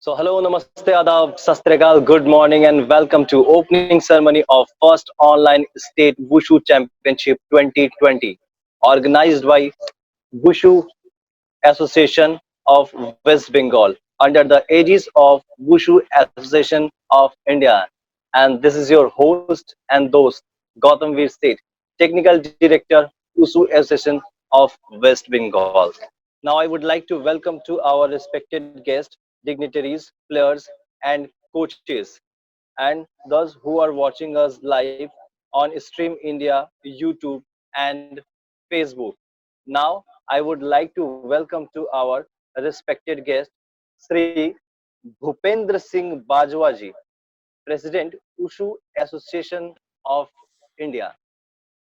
So hello, namaste, adab, sastrikal, good morning, and welcome to opening ceremony of first online state wushu championship 2020, organized by Wushu Association of West Bengal under the aegis of Wushu Association of India. And this is your host and host Gautam Veer State, Technical Director, Wushu Association of West Bengal. Now I would like to welcome to our respected guests, dignitaries, players, and coaches, and those who are watching us live on Stream India, YouTube, and Facebook. Now, I would like to welcome to our respected guest, Sri Bhupendra Singh Bajwaji, President, Ushu Association of India,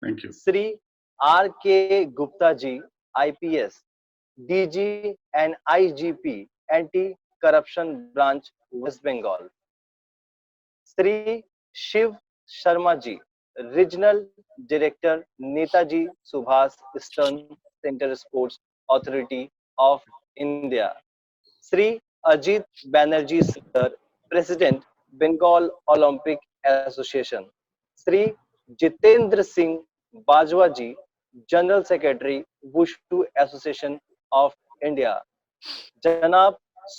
Thank you. Sri R.K. Gupta ji, IPS, DG and IGP, Anti-Corruption Branch, West Bengal, Sri Shiv Sharma ji, Regional Director, Netaji Subhas Eastern Center Sports Authority of India, Sri Ajit Banerjee sir, President, Bengal Olympic Association, Sri Jitendra Singh Bajwa ji, General Secretary, Wushu Association of India, Janab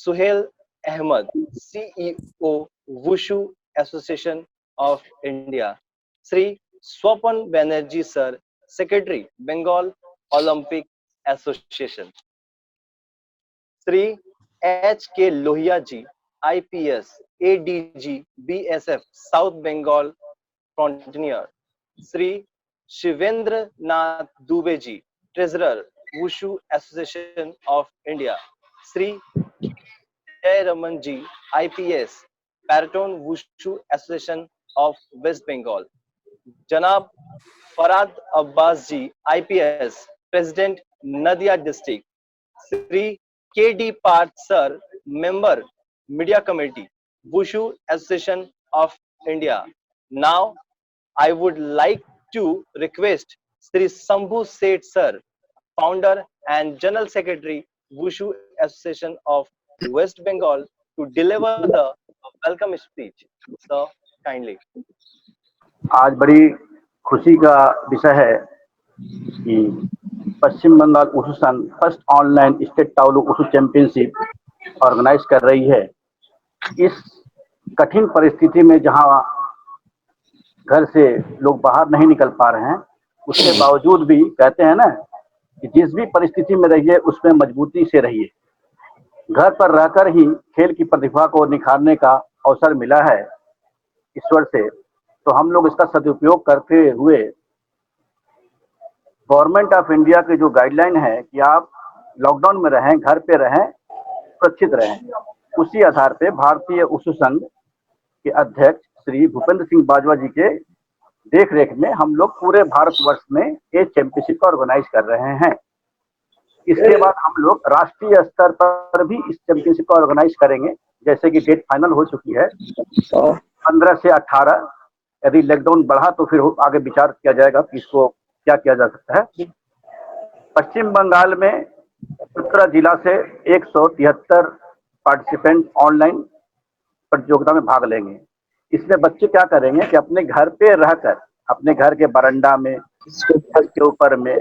Suhail Ahmed, CEO, Wushu Association of India, Sri Swapan Banerjee sir, Secretary, Bengal Olympic Association, Sri H.K. Lohia ji, IPS, ADG, BSF, South Bengal Frontier, Sri Shivendra Nath Dubey ji, Treasurer, Wushu Association of India, Sri Jay Raman ji, IPS, Paraton Wushu Association of West Bengal, Janab Farad Abbas ji, IPS, President, Nadia District, Sri K.D. Parth sir, Member, Media Committee, Wushu Association of India. Now, I would like to request Sri Sambhu Seth sir, Founder and General Secretary, Wushu Association of West Bengal, to deliver the welcome speech. Sir, kindly. आज बड़ी खुशी का विषय है कि पश्चिम बंगाल उसु संघ first online state तावलू उसु चैंपियनशिप ऑर्गेनाइज कर रही है। इस कठिन परिस्थिति में जहां घर से लोग बाहर नहीं निकल पा रहे हैं, उसके बावजूद भी कहते हैं ना कि जिस भी परिस्थिति में रहिए उसमें मजबूती से रहिए। घर पर रहकर ही खेल की प्रतिभा को निखारने का अवसर मिला है ईश्वर से, तो हम लोग इसका सदुपयोग करते हुए गवर्नमेंट ऑफ इंडिया के जो गाइडलाइन है कि आप लॉकडाउन में रहें, घर पे रहें, सुरक्षित रहें, उसी आधार पे भारतीय उसु संघ के अध्यक्ष श्री भूपेंद्र सिंह बाजवा जी के देख रेख में हम लोग पूरे भारतवर्ष में ये चैंपियनशिप ऑर्गेनाइज कर रहे हैं। इसके बाद हम लोग राष्ट्रीय स्तर पर भी इस चैंपियनशिप को ऑर्गेनाइज करेंगे, जैसे कि डेट फाइनल हो चुकी है 15 से 18। यदि लॉकडाउन बढ़ा तो फिर आगे विचार किया जाएगा कि इसको क्या किया जा सकता है। पश्चिम बंगाल में 17 जिला से 173 पार्टिसिपेंट ऑनलाइन प्रतियोगिता में भाग लेंगे। इसमें बच्चे क्या करेंगे कि अपने घर पे रहकर, अपने घर के बरंडा में, छत के ऊपर में,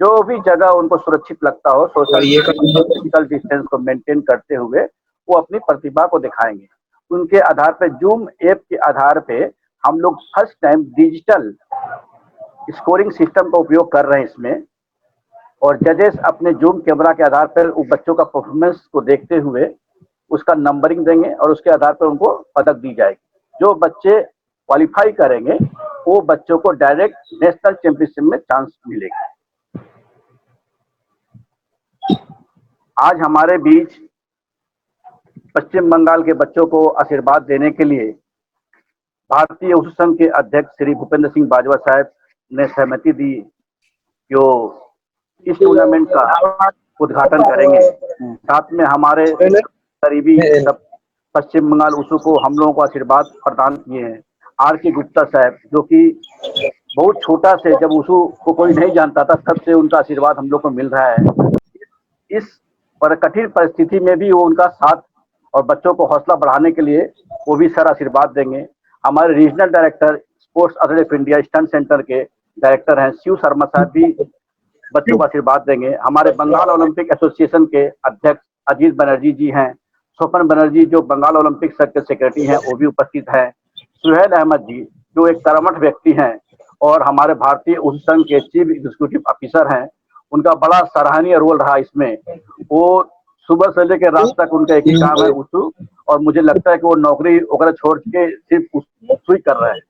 जो भी जगह उनको सुरक्षित लगता हो, सोशल डिस्टेंस को मेंटेन करते हुए वो अपनी प्रतिभा को दिखाएंगे। उनके आधार पे, जूम ऐप के आधार पे हम लोग first time digital scoring system का उपयोग कर रहे हैं इसमें, और जजेस अपने जूम कैमरा के आधार पर बच्चों का परफॉर्मेंस को देखते हुए उसका नंबरिंग देंगे और उसके आधार पर उनको पदक दी जाएगी। जो बच्चे क्वालिफाई करेंगे वो बच्चों को डायरेक्ट नेशनल चैंपियनशिप में चांस मिलेगा। आज हमारे बीच पश्चिम बंगाल के बच्चों को आशीर्वाद देने के लिए भारतीय उसु संघ के अध्यक्ष श्री भूपेंद्र सिंह बाजवा साहब ने सहमति दी जो इस टूर्नामेंट का उद्घाटन करेंगे। साथ में हमारे करीबी सब पश्चिम बंगाल उसु को हम लोगों को आशीर्वाद प्रदान किए हैं R.K. गुप्ता साहब, जो कि बहुत छोटा से, जब उसु को कोई नहीं जानता था, तब से उनका आशीर्वाद हम लोग को मिल रहा है। इस पर कठिन परिस्थिति में भी वो उनका साथ और बच्चों को हौसला बढ़ाने के लिए वो भी सर आशीर्वाद देंगे। हमारे regional director sports authority of India eastern centre के डायरेक्टर हैं शिव शर्मा साहब भी बच्चों को आशीर्वाद देंगे। हमारे बंगाल ओलंपिक एसोसिएशन के अध्यक्ष अजीत बनर्जी जी हैं। स्वपन बनर्जी जो बंगाल ओलंपिक संघ के सेक्रेटरी हैं वो भी उपस्थित हैं। सुहेल अहमद जी जो एक कर्मठ व्यक्ति हैं और हमारे भारतीय उस संघ के चीफ एग्जीक्यूटिव ऑफिसर हैं। उनका बड़ा सराहनीय रोल रहा इसमें। वो सुबह से लेकर रात तक उनका एक ही काम है उशू, और मुझे लगता है कि वो नौकरी वगैरह छोड़ के सिर्फ उशू ही कर रहे हैं।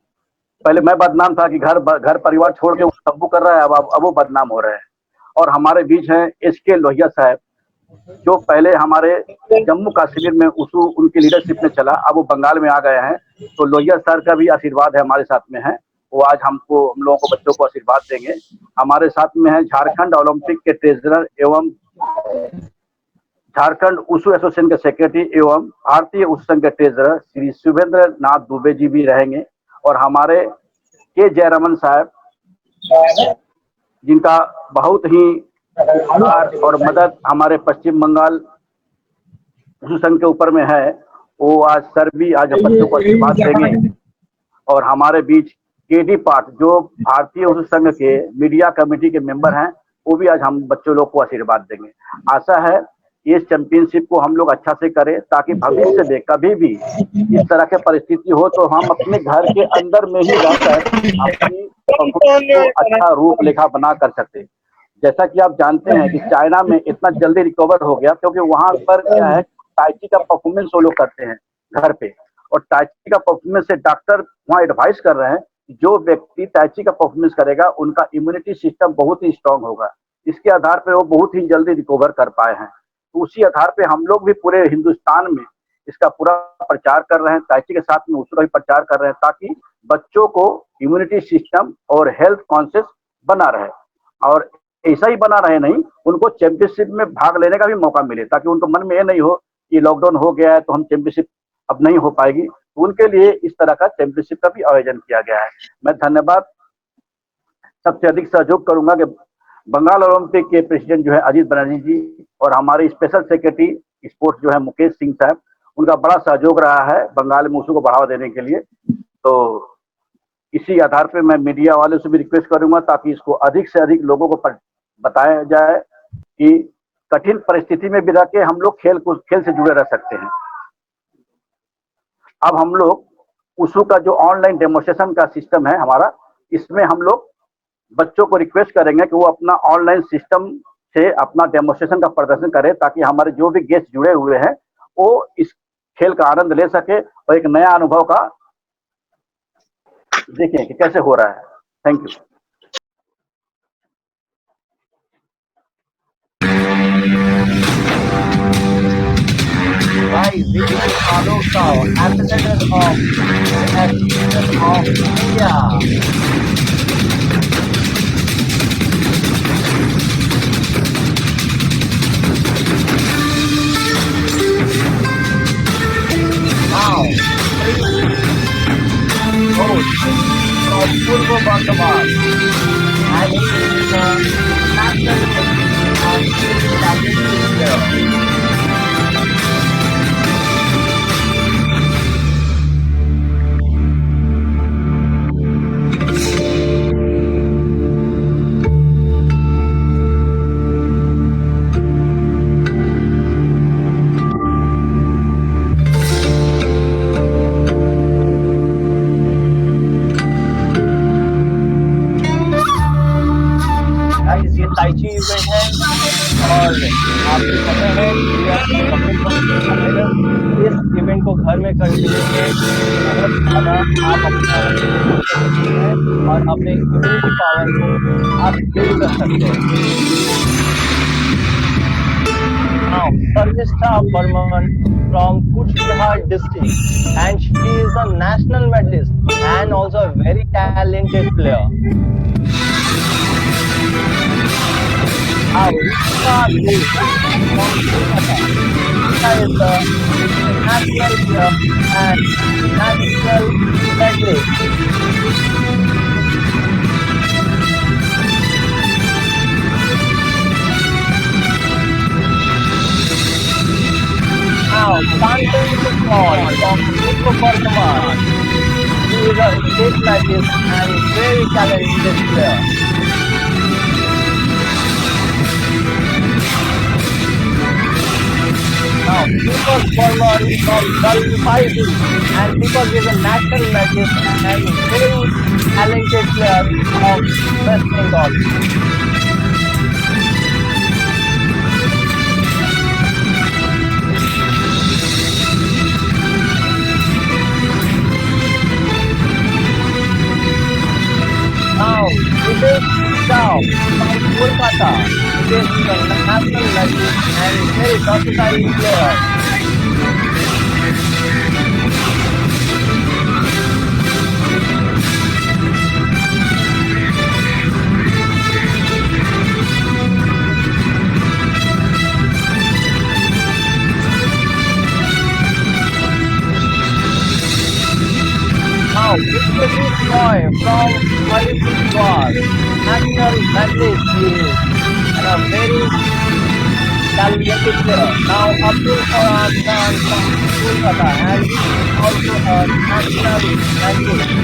पहले मैं बदनाम था कि घर परिवार छोड़ के तब्बू कर रहा है, अब वो बदनाम हो रहे हैं। और हमारे बीच हैं एसके लोहिया साहब जो पहले हमारे जम्मू कश्मीर में उशू उनकी लीडरशिप में चला, अब वो बंगाल में आ गए हैं। तो लोहिया सर का भी आशीर्वाद है हमारे साथ में है, वो आज हम लोगों को बच्चों को आशीर्वाद देंगे। हमारे साथ में है झारखंड ओलंपिक के ट्रेजरर एवं झारखंड उशू एसोसिएशन के सेक्रेटरी एवं भारतीय उशू संघ के ट्रेजरर श्री शुभेंद्र नाथ दुबे जी भी रहेंगे। और हमारे के जयरमन साहब जिनका बहुत ही उपकार और मदद हमारे पश्चिम बंगाल उशू संघ के ऊपर में है, वो आज सर भी आज बच्चों को आशीर्वाद देंगे। और हमारे बीच केडी पाठ जो भारतीय उशू संघ के मीडिया कमेटी के मेंबर हैं, वो भी आज हम बच्चों लोग को आशीर्वाद देंगे। आशा है इस चैंपियनशिप को हम लोग अच्छा से करें ताकि भविष्य में कभी भी इस तरह की परिस्थिति हो तो हम अपने घर के अंदर में ही रहकर अपनी को अच्छा रूपरेखा बना कर सकते। जैसा कि आप जानते हैं कि चाइना में इतना जल्दी रिकवर हो गया क्योंकि वहां पर क्या है, ताइची का परफॉर्मेंस वो लोग करते हैं घर पे, और ताइची का परफॉर्मेंस से डॉक्टर वहाँ एडवाइस कर रहे हैं कि जो व्यक्ति ताइची का परफॉर्मेंस करेगा उनका इम्यूनिटी सिस्टम बहुत ही स्ट्रांग होगा। इसके आधार पर वो बहुत ही जल्दी रिकवर कर पाए हैं। तो उसी आधार पे हम लोग भी पूरे हिंदुस्तान में इसका पूरा प्रचार कर रहे हैं, ताइची के साथ में उसका भी प्रचार कर रहे हैं ताकि बच्चों को इम्यूनिटी सिस्टम और हेल्थ कॉन्शियस बना रहे, और ऐसा ही बना रहे नहीं, उनको चैंपियनशिप में भाग लेने का भी मौका मिले ताकि उनको मन में ये नहीं हो कि लॉकडाउन हो गया है तो हम चैंपियनशिप अब नहीं हो पाएगी। तो उनके लिए इस तरह का चैंपियनशिप का भी आयोजन किया गया है। मैं धन्यवाद सबसे अधिक सहयोग करूंगा कि बंगाल ओलंपिक के प्रेसिडेंट जो है अजीत बनर्जी जी और हमारे स्पेशल सेक्रेटरी स्पोर्ट्स जो है मुकेश सिंह साहब, उनका बड़ा सहयोग रहा है बंगाल में उशू को बढ़ावा देने के लिए। तो इसी आधार पे मैं मीडिया वाले से भी रिक्वेस्ट करूंगा ताकि इसको अधिक से अधिक लोगों को बताया जाए कि कठिन परिस्थिति में भी रह के हम लोग खेल से जुड़े रह सकते हैं। अब हम लोग उशू का जो ऑनलाइन डेमोस्ट्रेशन का सिस्टम है हमारा, इसमें हम लोग बच्चों को रिक्वेस्ट करेंगे कि वो अपना ऑनलाइन सिस्टम से अपना डेमोस्ट्रेशन का प्रदर्शन करें ताकि हमारे जो भी गेस्ट जुड़े हुए हैं वो इस खेल का आनंद ले सके और एक नया अनुभव का देखें कि कैसे हो रहा है। Thank you. Guys, we will follow the ambassador of India. Now, from Purva Bardhaman, and he is the national championship player. ये ताइची इवेंट है और आपको पता है इस इवेंट को घर में करने के लिए बहुत ज़्यादा आप अपना और अपने इम्यूनिटी पावर को आप बिल्ड कर सकते हैं। Now, Sarvishta Burman from Kuchbihar district, and she is a national medalist and also a very talented player. Now, Rishika Ghosh from Kolkata. Rishika is the national player and national medalist. Now, Kantan Kumar. He is a state magician and very talented player. Now, Deepak Burman from Dalpaidu, and Deepak is a national magician and very talented player of West Bengal. Now, Vivek Shah from Kolkata. He is a national magician and very versatile player. Now, Vishwajit Roy from Alipurduar, national magicien he is, and a very talented player. Now, Abdul Farhan Khan from Kolkata, and he is also a national magician.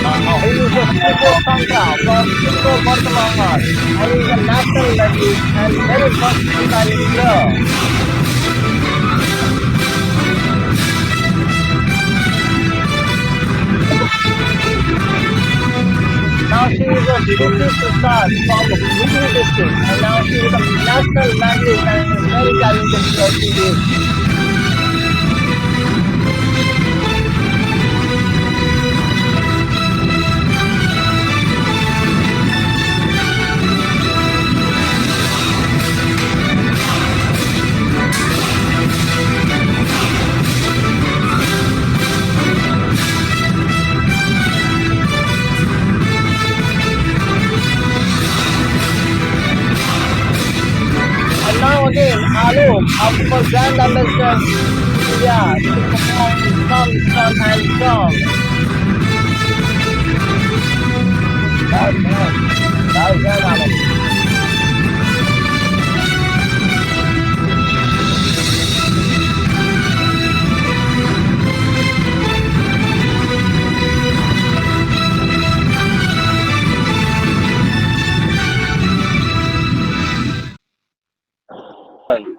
Now, he is a Subodh Tanka from Chittagong, Bardhaman, and he is a national magician and very versatile player. Now she is a Shruti Prasad from Hooghly district, and now she is a national magician and very talented player she is. And now again, Alok, our brand ambassador to India, to perform some stunt and song. That's Alok.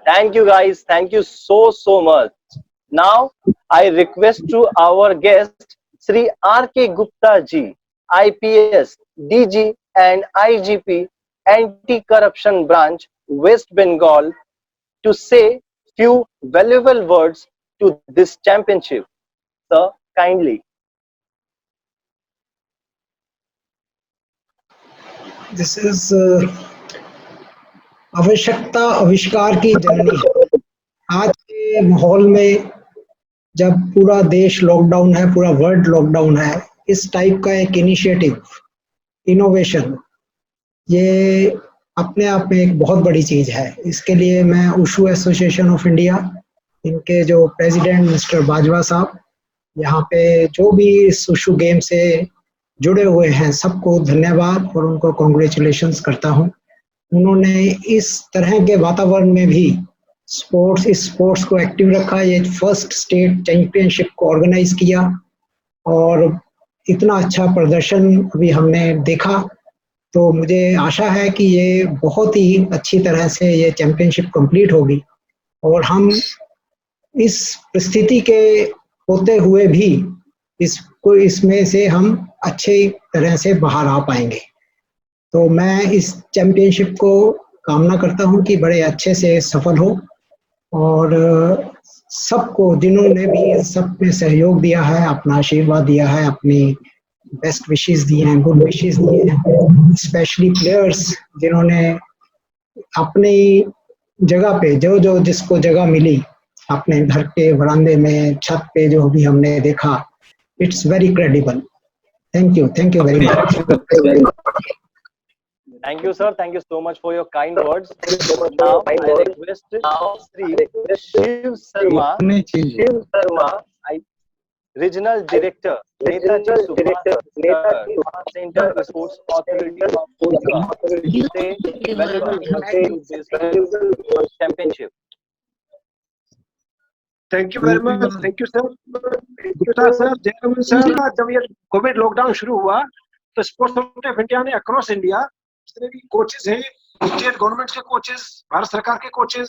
Thank you guys. Thank you so much. Now I request to our guest Sri R.K. Gupta ji, IPS, DG and IGP, Anti-Corruption Branch, West Bengal, to say few valuable words to this championship. Sir, kindly. This is आवश्यकता आविष्कार की जननी है। आज के माहौल में जब पूरा देश लॉकडाउन है, पूरा वर्ल्ड लॉकडाउन है, इस टाइप का एक इनिशिएटिव, इनोवेशन, ये अपने आप में एक बहुत बड़ी चीज है। इसके लिए मैं उशू एसोसिएशन ऑफ इंडिया, इनके जो प्रेसिडेंट मिस्टर बाजवा साहब, यहाँ पे जो भी इस उशू गेम से जुड़े हुए हैं, सबको धन्यवाद और उनको कॉन्ग्रेचुलेशंस करता हूँ। उन्होंने इस तरह के वातावरण में भी इस स्पोर्ट्स को एक्टिव रखा। ये फर्स्ट स्टेट चैंपियनशिप को ऑर्गेनाइज किया और इतना अच्छा प्रदर्शन अभी हमने देखा, तो मुझे आशा है कि ये बहुत ही अच्छी तरह से ये चैंपियनशिप कंप्लीट होगी और हम इस परिस्थिति के होते हुए भी इसमें से हम अच्छे तरह से बाहर आ पाएंगे। तो मैं इस चैंपियनशिप को कामना करता हूं कि बड़े अच्छे से सफल हो और सबको जिन्होंने भी सब में सहयोग दिया है, अपना आशीर्वाद दिया है, अपनी बेस्ट विशेस दिए हैं, गुड विशेस दिए हैं, स्पेशली प्लेयर्स जिन्होंने अपनी जगह पे जो जिसको जगह मिली, अपने घर के बरामदे में, छत पे जो भी हमने देखा, it's very credible. Thank you very much. Thank you, sir. Thank you so much for your kind words. Now I request Sri Shiv Sharma, I, Regional Director, Netaji Subhash Sir, Center Sports Authority of India, to say valuable words to this championship. Thank you very much, thank you sir, sir Jayaraman sir. जब ये COVID lockdown शुरू हुआ तो sports authority of India ने across India जितने भी coaches हैं, state government के कोचेज, भारत सरकार के कोचेज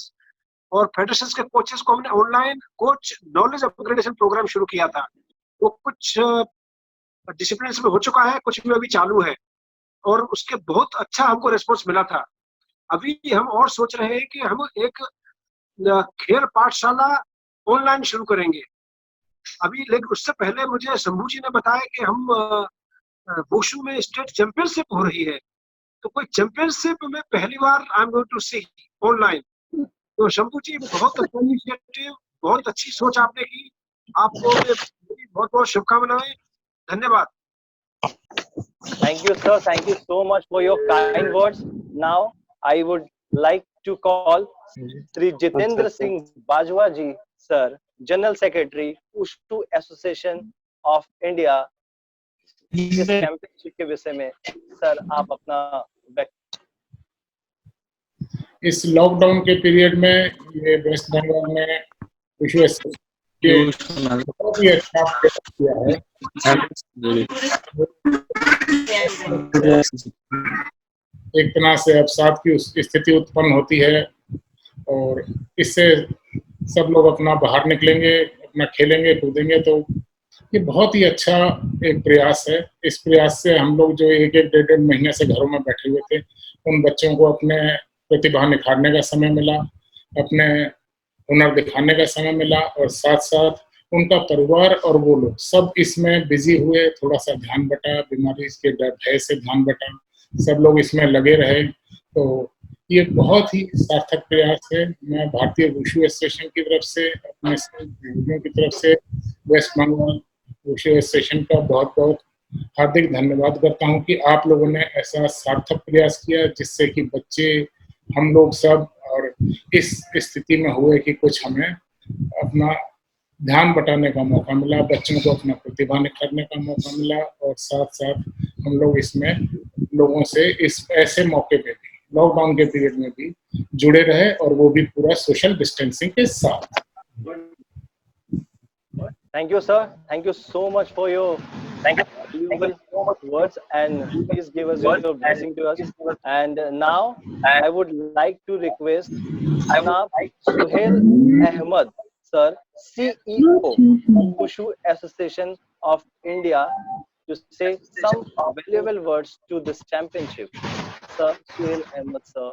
और फेडरेशन के कोचेज को हमने online coach knowledge upgradation programme शुरू किया था। वो कुछ डिसिप्लिन में हो चुका है, कुछ में अभी चालू है और उसके बहुत अच्छा हमको रिस्पॉन्स मिला था। अभी हम और सोच रहे हैं कि हम एक खेल पाठशाला ऑनलाइन शुरू करेंगे अभी, लेकिन उससे पहले मुझे शंभू जी ने बताया कि हम वुशु में स्टेट चैंपियनशिप हो रही है, तो कोई चैंपियनशिप में पहली बार I am going to see online. तो शंभू जी बहुत अच्छा इनिशिएटिव, बहुत अच्छी सोच आपने की, आपको बहुत बहुत शुभकामनाएं, धन्यवाद। Thank you, sir. Thank you so much for your kind words. Now I would like to call Sri Jitendra Singh Bajwa ji, sir, General Secretary, Wushu Association of India, इस चैंपियनशिप के विषय में सर आप अपना इस lockdown के period में ये वेस्ट बंगाल में वुशु एसोसिएशन बहुत ही अच्छा किया है। एक तरह से अवसाद की स्थिति उत्पन्न होती है और इससे सब लोग अपना बाहर निकलेंगे, अपना खेलेंगे कूदेंगे, तो ये बहुत ही अच्छा एक प्रयास है। इस प्रयास से हम लोग जो एक एक डेढ़ महीने से घरों में बैठे हुए थे, उन बच्चों को अपने प्रतिभा निखारने का समय मिला, अपने हुनर दिखाने का समय मिला और साथ साथ उनका परिवार और वो लोग सब इसमें बिजी हुए। थोड़ा सा ध्यान बटा, बीमारी के भय से ध्यान बटा, सब लोग इसमें लगे रहे, तो ये बहुत ही सार्थक प्रयास है। मैं भारतीय वुशु एसोसिएशन की तरफ से, अपने सहयोगियों की तरफ से वेस्ट बंगाल वुशु एसोसिएशन का बहुत बहुत हार्दिक धन्यवाद करता हूं कि आप लोगों ने ऐसा सार्थक प्रयास किया जिससे कि बच्चे, हम लोग सब और इस स्थिति में हुए कि कुछ हमें अपना ध्यान बटाने का मौका मिला, बच्चों को अपना प्रतिभा निखारने का मौका मिला और साथ साथ हम लोग इसमें लोगों से इस ऐसे मौके पे भी, लॉकडाउन के पीरियड में भी जुड़े रहे और वो भी पूरा सोशल डिस्टेंसिंग के साथ। Thank you, sir. Thank you so much for your words, and please give us your blessing to us. And now I would like to request Janab Suhail Ahmed, sir, CEO, Wushu Association of India, to say some valuable words to this championship. Sir, Suhail Ahmed, sir.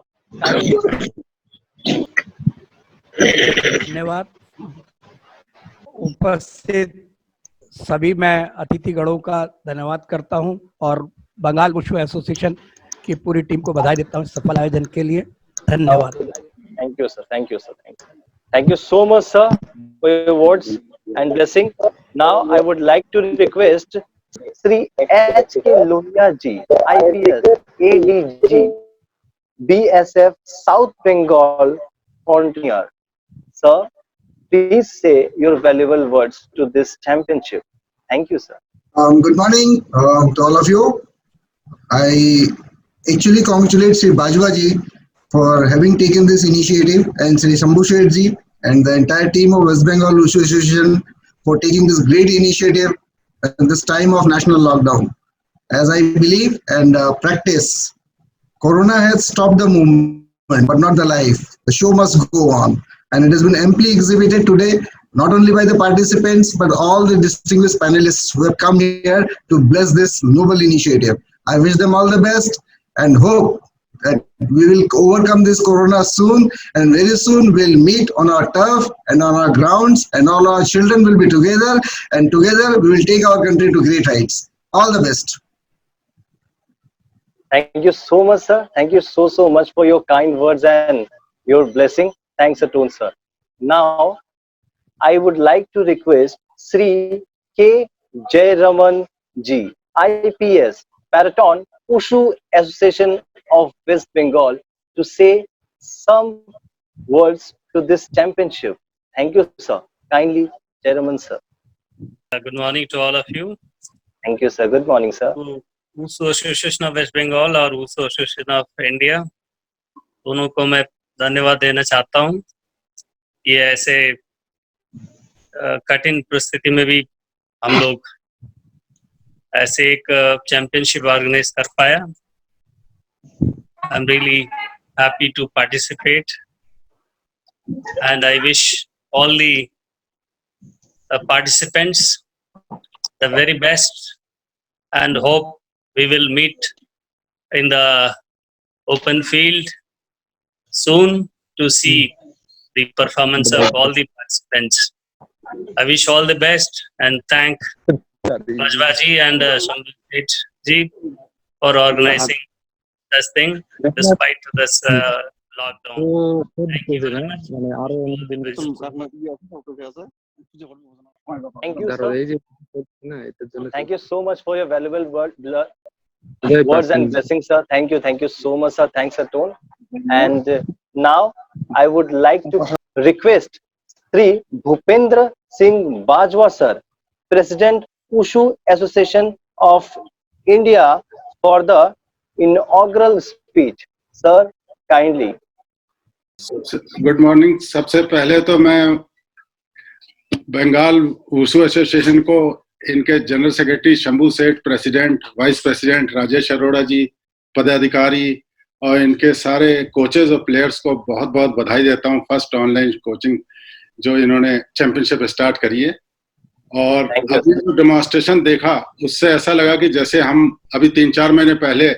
धन्यवाद। उपस्थित सभी मैं अतिथिगणों का धन्यवाद करता हूं और Bengal wushu association की पूरी टीम को बधाई देता हूं सफल आयोजन के लिए। धन्यवाद। Thank you, sir. Thank you, sir. Thank you so much, sir, for your words and blessing. Now I would like to request Sri H.K. Lohia ji, IPS, ADG, BSF, South Bengal Frontier. Sir, please say your valuable words to this championship. Thank you, sir. Good morning to all of you. I actually congratulate Sri Bajwa ji for having taken this initiative, and Sri Shambhu Sheth ji and the entire team of West Bengal Wushu Association for taking this great initiative at this time of national lockdown. As I believe and practice, Corona has stopped the movement, but not the life. The show must go on. And it has been amply exhibited today, not only by the participants, but all the distinguished panelists who have come here to bless this noble initiative. I wish them all the best and hope that we will overcome this Corona soon, and very soon we'll meet on our turf and on our grounds, and all our children will be together, and together we will take our country to great heights. All the best. Thank you so much, sir. Thank you so much for your kind words and your blessing. Thanks, Atun, sir. Now, I would like to request Sri K. Jayaraman ji, IPS, Paraton Wushu Association of West Bengal to say some words to this championship. Thank you, sir. Kindly, Chairman, sir. Good morning to all of you. Thank you, sir. Good morning, sir. तो wushu association of West Bengal और wushu association of India दोनों को मैं धन्यवाद देना चाहता हूँ। ये ऐसे कठिन परिस्थिति में भी हम लोग ऐसे एक चैंपियनशिप ऑर्गेनाइज कर पाया। I am really happy to participate and I wish all the participants the very best and hope we will meet in the open field soon to see the performance of all the participants. I wish all the best and thank Bajwaji and Shambhu ji for organizing this thing despite this lockdown. Thank you very much. Thank you, sir. Thank you so much for your valuable words and blessings, sir. Thank you so much, sir. Thanks, sir, Tone. And now I would like to request Sri Bhupendra Singh Bajwa, sir, President Wushu Association of India, for the inaugural speech. Sir, kindly. Good morning. सबसे पहले तो मैं Bengal wushu association को इनके general secretary Shambhu Seth, president, vice president Rajesh Arora ji, पदाधिकारी और इनके सारे कोचेज और प्लेयर्स को बहुत बहुत बधाई देता हूं। फर्स्ट ऑनलाइन कोचिंग जो इन्होंने चैंपियनशिप स्टार्ट करी है, और अभी जो डेमोन्स्ट्रेशन देखा उससे ऐसा लगा कि जैसे हम अभी 3-4 महीने पहले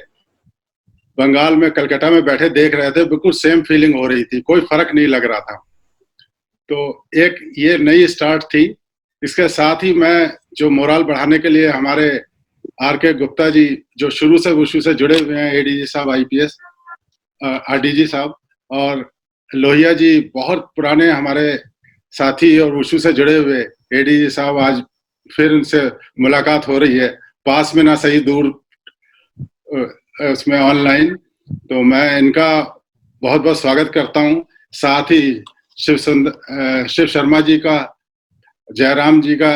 बंगाल में कलकत्ता में बैठे देख रहे थे, बिल्कुल सेम फीलिंग हो रही थी, कोई फर्क नहीं लग रहा था। तो एक ये नई स्टार्ट थी। इसके साथ ही मैं जो मोरल बढ़ाने के लिए हमारे आर.के. गुप्ता जी जो शुरू से वुशु से जुड़े हुए हैं, एडीजी साहब आईपीएस, आरडीजी साहब, और लोहिया जी बहुत पुराने हमारे साथी और वुशु से जुड़े हुए एडीजी साहब, आज फिर उनसे मुलाकात हो रही है, पास में ना सही दूर उसमें ऑनलाइन। तो मैं इनका बहुत बहुत स्वागत करता हूँ। साथ ही शिव शर्मा जी का, जयराम जी का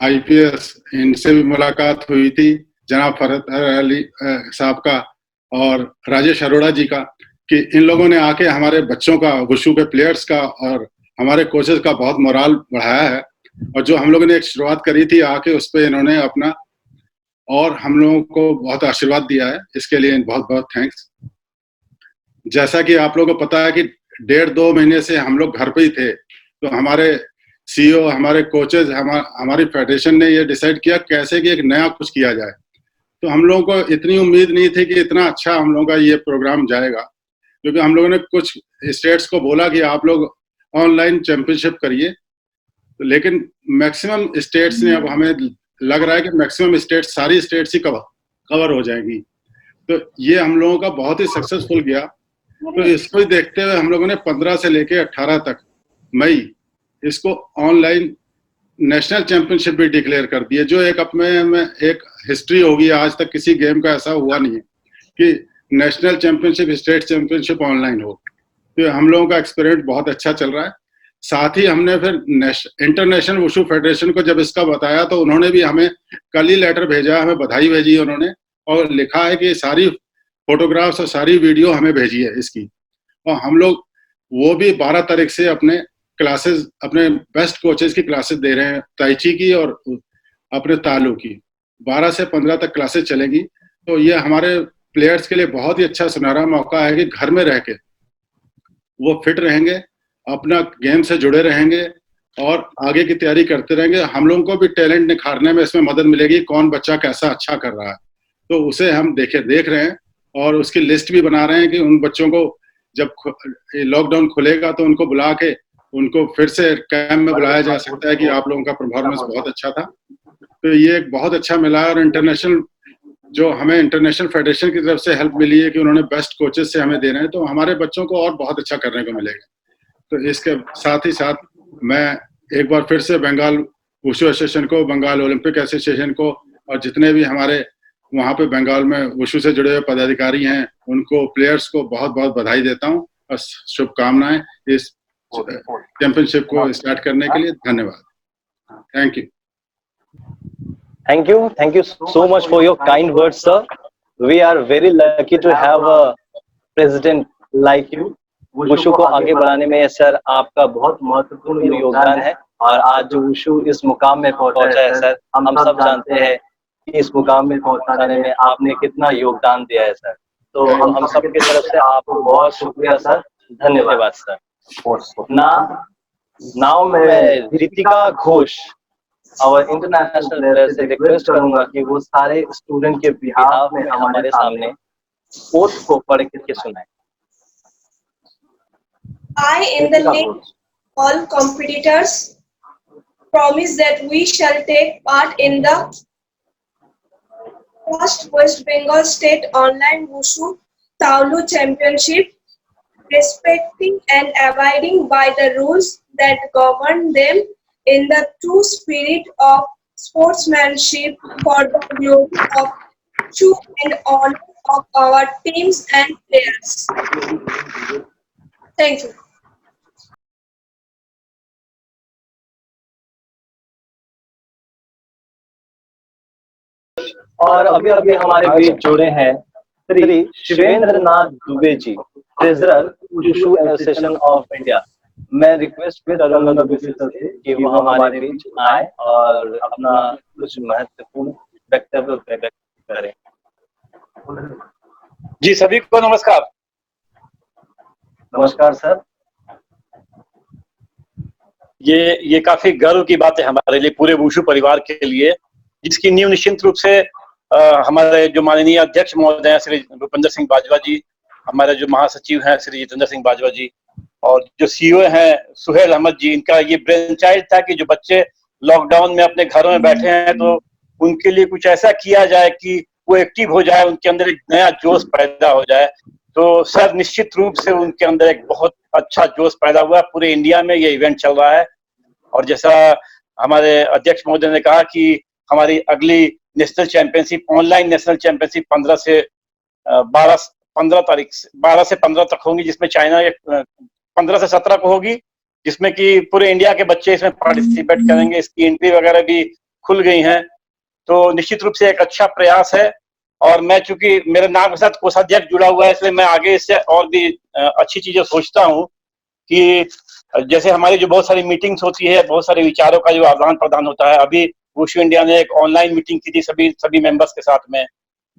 आईपीएस, इनसे भी मुलाकात हुई थी, जनाब फरहत अली साहब का और राजेश अरोड़ा जी का, कि इन लोगों ने आके हमारे बच्चों का, वुशु के प्लेयर्स का और हमारे कोचेस का बहुत मोरल बढ़ाया है। और जो हम लोगों ने एक शुरुआत करी थी आके, उस पर इन्होंने अपना और हम लोगों को बहुत आशीर्वाद दिया है। इसके लिए बहुत बहुत थैंक्स। जैसा कि आप लोगों को पता है कि 1.5-2 महीने से हम लोग घर पे ही थे, तो हमारे सीईओ, हमारे कोचेज, हमारी फेडरेशन ने ये डिसाइड किया कैसे कि एक नया कुछ किया जाए। तो हम लोगों को इतनी उम्मीद नहीं थी कि इतना अच्छा हम लोगों का ये प्रोग्राम जाएगा, क्योंकि हम लोगों ने कुछ स्टेट्स को बोला कि आप लोग ऑनलाइन चैंपियनशिप करिए, लेकिन मैक्सिमम स्टेट्स ने, अब हमें लग रहा है कि मैक्सिमम स्टेट्स, सारी स्टेट्स ही कवर हो जाएंगी। तो ये हम लोगों का बहुत ही सक्सेसफुल गया। तो इसको ही देखते हुए हम लोगों ने 15 से लेके 18 तक मई इसको ऑनलाइन नेशनल चैंपियनशिप भी डिक्लेयर कर दिए, जो एक अपने में एक हिस्ट्री होगी। आज तक किसी गेम का ऐसा हुआ नहीं है कि national championship, state championship online हो। तो हम लोगों का एक्सपीरियंस बहुत अच्छा चल रहा है। साथ ही हमने फिर इंटरनेशनल वुशु फेडरेशन को जब इसका बताया, तो उन्होंने भी हमें कल ही लेटर भेजा, हमें बधाई भेजी उन्होंने, और लिखा है कि सारी फोटोग्राफ्स और सारी वीडियो हमें भेजी है इसकी। और हम लोग वो भी 12 तारीख से अपने क्लासेस, अपने बेस्ट कोचेस की क्लासेस दे रहे हैं, ताइची की और अपने तालु की। 12 से 15 तक क्लासेस चलेंगी। तो ये हमारे प्लेयर्स के लिए बहुत ही अच्छा सुनहरा मौका है कि घर में रह के वो फिट रहेंगे, अपना गेम से जुड़े रहेंगे और आगे की तैयारी करते रहेंगे। हम लोगों को भी टैलेंट निखारने में इसमें मदद मिलेगी, कौन बच्चा कैसा अच्छा कर रहा है, तो उसे हम देख रहे हैं और उसकी लिस्ट भी बना रहे हैं कि उन बच्चों को जब लॉकडाउन खुलेगा तो उनको बुला के उनको फिर से कैंप में बुलाया जा सकता है कि आप लोगों का परफॉर्मेंस बहुत अच्छा था। तो ये एक बहुत अच्छा मिला है। और इंटरनेशनल, जो हमें इंटरनेशनल फेडरेशन की तरफ से हेल्प मिली है कि उन्होंने बेस्ट कोचेस से हमें दे रहे हैं, तो हमारे बच्चों को और बहुत अच्छा करने को मिलेगा। तो इसके साथ ही साथ मैं एक बार फिर से बंगाल वुशु एसोसिएशन को, बंगाल ओलंपिक एसोसिएशन को और जितने भी हमारे वहाँ पे बंगाल में वुशु से जुड़े हुए पदाधिकारी हैं, उनको प्लेयर्स को बहुत बहुत बधाई देता हूँ और शुभकामनाएं इस चैंपियनशिप को स्टार्ट करने के लिए। धन्यवाद। Thank you. Thank you so much for your kind words, sir. We are very lucky to have a president like you. Wushu को आगे बढ़ाने में सर आपका बहुत महत्वपूर्ण योगदान है और आज जो वुशु इस मुकाम में पहुंचा है सर, हम सब जानते हैं कि इस मुकाम में पहुंचाने में आपने कितना योगदान दिया है सर। तो हम सबकी तरफ से आपको बहुत शुक्रिया सर, धन्यवाद सर। नाउ मैं रितिका घोष और इंटरनेशनल प्लेयर से रिक्वेस्ट करूंगा कि वो सारे स्टूडेंट के बिहाफ में हमारे सामने ओथ को पढ़ करके सुनाए। I, in the name of all competitors, promise that we shall take part in the first West Bengal State Online Wushu Taolu Championship, respecting and abiding by the rules that govern them in the true spirit of sportsmanship for the glory of Wushu and honor of our teams and players. Thank you. और अभी अभी हमारे बीच जुड़े हैं Shri Shivendra Nath Dubey ji, treasurer wushu association of India. मैं request करूंगा Dubey sir से कि वो हमारे बीच आए और अपना कुछ महत्वपूर्ण वक्तव्य व्यक्त करें। जी सभी को नमस्कार। नमस्कार सर। ये काफी गर्व की बात है हमारे लिए, पूरे वुशु परिवार के लिए, जिसकी नींव निश्चित रूप से हमारे जो माननीय अध्यक्ष महोदय हैं श्री भूपेंद्र सिंह बाजवा जी, हमारे जो महासचिव हैं श्री जितेंद्र सिंह बाजवा जी, और जो सीईओ हैं सुहेल अहमद जी, इनका ये ब्रेन चाइल्ड था कि जो बच्चे लॉकडाउन में अपने घरों में बैठे हैं तो उनके लिए कुछ ऐसा किया जाए कि वो एक्टिव हो जाए, उनके अंदर एक नया जोश पैदा हो जाए। तो सर निश्चित रूप से उनके अंदर एक बहुत अच्छा जोश पैदा हुआ। पूरे इंडिया में ये इवेंट चल रहा है और जैसा हमारे अध्यक्ष महोदय ने कहा कि हमारी अगली national championship, online national championship 12 से 15 तक होंगी, जिसमें चाइना 15 से 17 को होगी, जिसमें कि पूरे इंडिया के बच्चे इसमें पार्टिसिपेट करेंगे। इसकी एंट्री वगैरह भी खुल गई हैं, तो निश्चित रूप से एक अच्छा प्रयास है। और मैं चूंकि मेरे नाम के साथ कोषाध्यक्ष जुड़ा हुआ है, इसलिए मैं आगे इससे और भी अच्छी चीजें सोचता हूँ कि जैसे हमारी जो बहुत सारी मीटिंग्स होती है, बहुत सारे विचारों का जो आदान प्रदान होता है, अभी वुशु इंडिया ने एक ऑनलाइन मीटिंग की थी सभी मेंबर्स के साथ में,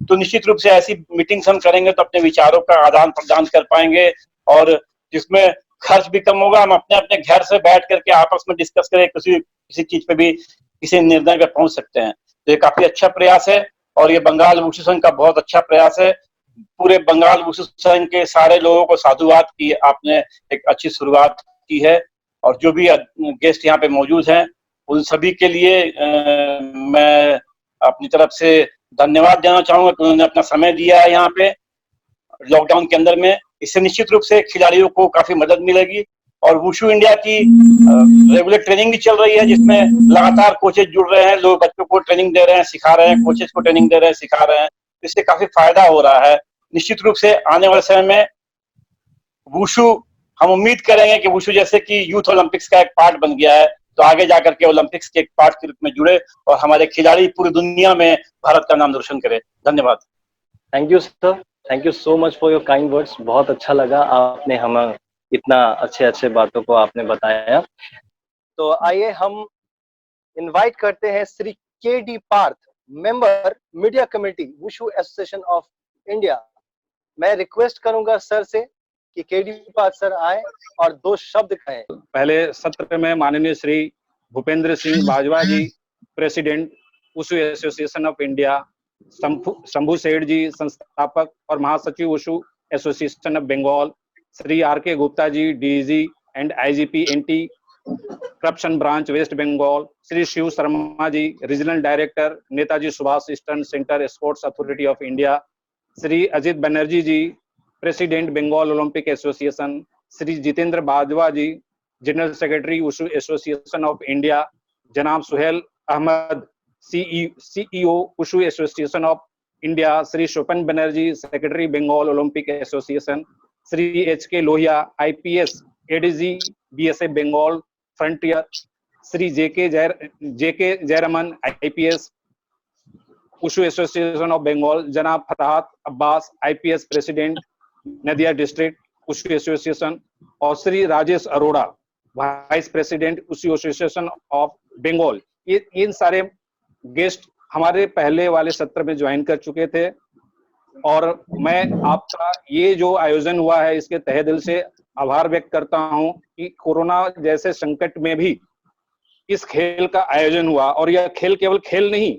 तो निश्चित रूप से ऐसी मीटिंग्स हम करेंगे तो अपने विचारों का आदान प्रदान कर पाएंगे और जिसमें खर्च भी कम होगा। हम अपने अपने घर से बैठ करके आपस में डिस्कस करें, किसी चीज पे भी किसी निर्णय पे पहुंच सकते हैं। तो ये काफी अच्छा प्रयास है और ये बंगाल वुशु संघ का बहुत अच्छा प्रयास है। पूरे बंगाल वुशु संघ के सारे लोगों को साधुवाद की आपने एक अच्छी शुरुआत की है और जो भी गेस्ट यहाँ पे मौजूद हैं उन सभी के लिए मैं अपनी तरफ से धन्यवाद देना चाहूंगा कि उन्होंने अपना समय दिया है यहाँ पे लॉकडाउन के अंदर में। इससे निश्चित रूप से खिलाड़ियों को काफी मदद मिलेगी और वुशु इंडिया की रेगुलर ट्रेनिंग भी चल रही है, जिसमें लगातार कोचेज जुड़ रहे हैं, लोग बच्चों को ट्रेनिंग दे रहे हैं, सिखा रहे हैं, कोचेज को ट्रेनिंग दे रहे हैं, सिखा रहे हैं। इससे काफी फायदा हो रहा है। निश्चित रूप से आने वाले समय में वुशु, हम उम्मीद करेंगे कि वुशु जैसे कि यूथ ओलंपिक्स का एक पार्ट बन गया है, तो आगे जाकर के ओलंपिक्स के एक पार्ट के रूप में जुड़े और हमारे खिलाड़ी पूरी दुनिया में भारत का नाम रोशन करे। धन्यवाद। Thank you sir, thank you so much for your kind words. बहुत अच्छा लगा, आपने हमें इतना अच्छे बातों को आपने बताया। तो आइए हम इनवाइट करते हैं Shri K D. Parth, member media committee wushu association of India. मैं रिक्वेस्ट करूंगा सर से कि के.डी. पार्थ सर आए और 2 शब्द कहें। पहले सत्र में माननीय Shri Bhupendra Singh Bajwa ji, president wushu association of India, Shambhu Seth ji, संस्थापक और महासचिव wushu association of Bengal, Shri आर.के. Gupta ji, DG and IGP anti corruption branch west Bengal, Shri Shiv Sharma ji, regional director Netaji Subhas eastern centre sports authority of India, Shri Ajit Banerjee ji, president Bengal Olympic association, Shri Jitendra Bajwa ji, general secretary wushu association of India, जनाब Suhail Ahmad, CEO wushu association of India Shri Swapan Banerjee, secretary Bengal Olympic association, Shri एच.के. Lohia, IPS ADG BSF Bengal frontier, Shri जे.के. Jayaraman, IPS wushu association of Bengal, जनाब Farhat Abbas, IPS president Nadia district wushu association, और Shri Rajesh Arora, vice president wushu association of Bengal. ये इन सारे guest हमारे पहले वाले सत्र में ज्वाइन कर चुके थे, और मैं आपका ये जो आयोजन हुआ है इसके तहे दिल से आभार व्यक्त करता हूं कि कोरोना जैसे संकट में भी इस खेल का आयोजन हुआ। और यह खेल केवल खेल नहीं,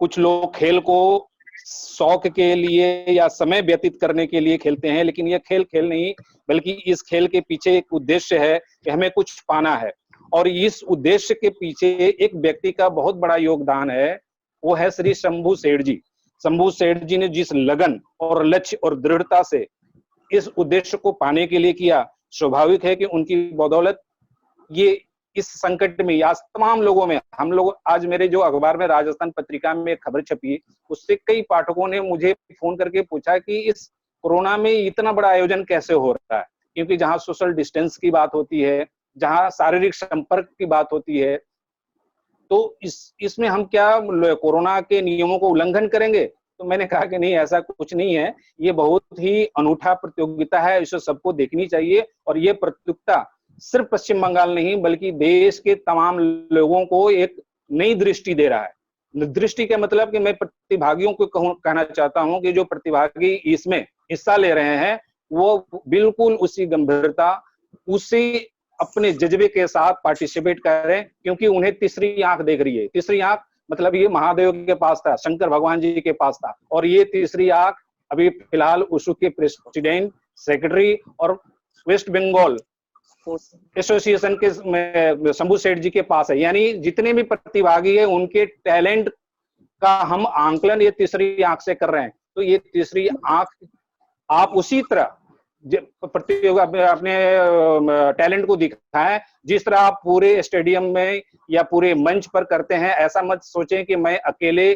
कुछ लोग खेल को शौक के लिए या समय व्यतीत करने के लिए खेलते हैं, लेकिन यह खेल नहीं, बल्कि इस खेल के पीछे एक उद्देश्य है कि हमें कुछ पाना है। और इस उद्देश्य के पीछे एक व्यक्ति का बहुत बड़ा योगदान है, वो है श्री शंभू सेठ जी। शंभू सेठ जी ने जिस लगन और लक्ष्य और दृढ़ता से इस उद्देश्य को पाने के लिए किया, स्वाभाविक है कि उनकी बदौलत ये इस संकट में आज तमाम लोगों में, हम लोग आज मेरे जो अखबार में राजस्थान पत्रिका में एक खबर छपी, उससे कई पाठकों ने मुझे फोन करके पूछा कि इस कोरोना में इतना बड़ा आयोजन कैसे हो रहा है, क्योंकि जहां सोशल डिस्टेंस की बात होती है, जहां शारीरिक संपर्क की बात होती है, तो इसमें हम क्या कोरोना के नियमों को उल्लंघन करेंगे? तो मैंने कहा कि नहीं, ऐसा कुछ नहीं है, ये बहुत ही अनूठा प्रतियोगिता है, इसे सबको देखनी चाहिए। और ये प्रतियोगिता सिर्फ पश्चिम बंगाल नहीं बल्कि देश के तमाम लोगों को एक नई दृष्टि दे रहा है। दृष्टि का मतलब कि मैं प्रतिभागियों को कहना चाहता हूं कि जो प्रतिभागी इसमें हिस्सा ले रहे हैं वो बिल्कुल उसी गंभीरता, उसी अपने जज्बे के साथ पार्टिसिपेट कर रहे हैं, क्योंकि उन्हें तीसरी आंख देख रही है। तीसरी आंख मतलब ये महादेव के पास था, शंकर भगवान जी के पास था, और ये तीसरी आंख अभी फिलहाल उशू के प्रेसिडेंट, सेक्रेटरी और वेस्ट बंगाल एसोसिएशन के शंभू सेठ जी के पास है। यानी जितने भी प्रतिभागी है उनके टैलेंट का हम आंकलन ये तीसरी आंख से कर रहे हैं। तो ये तीसरी आंख आप उसी तरह प्रतियोगी अपने टैलेंट को दिखाएं जिस तरह आप पूरे स्टेडियम में या पूरे मंच पर करते हैं। ऐसा मत सोचें कि मैं अकेले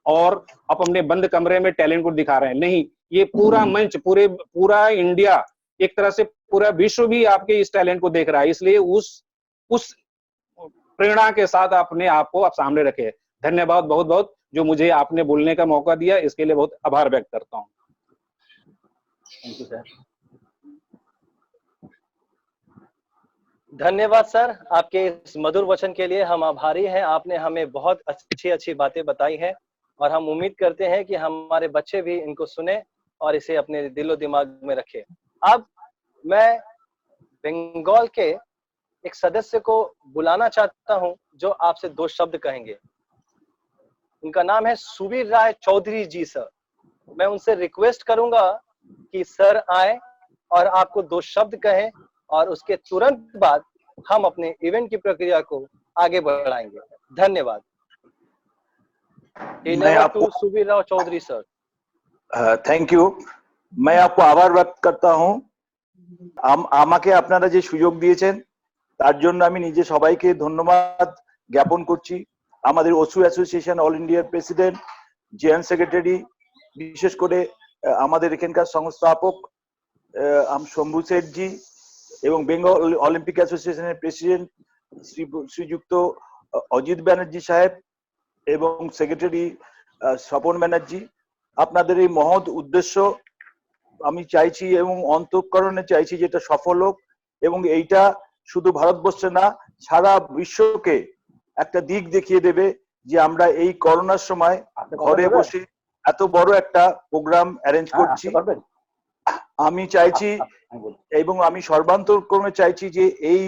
और आप अपने बंद कमरे में टैलेंट को दिखा रहे हैं, नहीं, ये पूरा मंच, पूरा इंडिया, एक तरह से पूरा विश्व भी आपके इस टैलेंट को देख रहा है। इसलिए उस प्रेरणा के साथ अपने आप को आप सामने रखें। धन्यवाद बहुत बहुत, जो मुझे आपने बोलने का मौका दिया, इसके लिए बहुत आभार व्यक्त करता हूँ। Thank you sir. धन्यवाद सर, आपके इस मधुर वचन के लिए हम आभारी हैं। आपने हमें बहुत अच्छी बातें बताई हैं और हम उम्मीद करते हैं कि हमारे बच्चे भी इनको सुने और इसे अपने दिलो दिमाग में रखें। अब मैं बंगाल के एक सदस्य को बुलाना चाहता हूं जो आपसे दो शब्द कहेंगे। उनका नाम है सुबीर राय चौधरी जी सर। मैं उनसे रिक्वेस्ट करूंगा कि सर आए और आपको दो शब्द कहें और उसके तुरंत बाद हम अपने इवेंट की प्रक्रिया को आगे बढ़ाएंगे। धन्यवाद। Subir Rao Chowdhury sir. Thank you. मैं आपको আবার ব্যক্ত করতে हूं। আমাকে আপনারা যে সুযোগ দিয়েছেন তার জন্য আমি নিজে সবাইকে ধন্যবাদ জ্ঞাপন করছি। আমাদের ওসু অ্যাসোসিয়েশন অল ইন্ডিয়ার প্রেসিডেন্ট, জেনারেল সেক্রেটারি, বিশেষ করে আমাদের এখানকার সংস্থাপক শম্ভু সেঠ জি এবং বেঙ্গল অলিম্পিক অ্যাসোসিয়েশনের প্রেসিডেন্ট শ্রীযুক্ত অজিত ব্যানার্জি সাহেব এবং সেক্রেটারি স্বপন ব্যানার্জি, আপনাদের এই মহৎ উদ্দেশ্য আমি চাইছি এবং অন্তঃকরণে চাইছি যেটা সফল হোক এবং এইটা শুধু ভারতবর্ষে না সারা বিশ্বকে একটা দিক দেখিয়ে দেবে যে আমরা এই করোনার সময় ঘরে বসে এত বড় একটা প্রোগ্রাম অ্যারেঞ্জ করছি। আমি চাইছি এবং আমি সর্বান্তরক্রমে চাইছি যে এই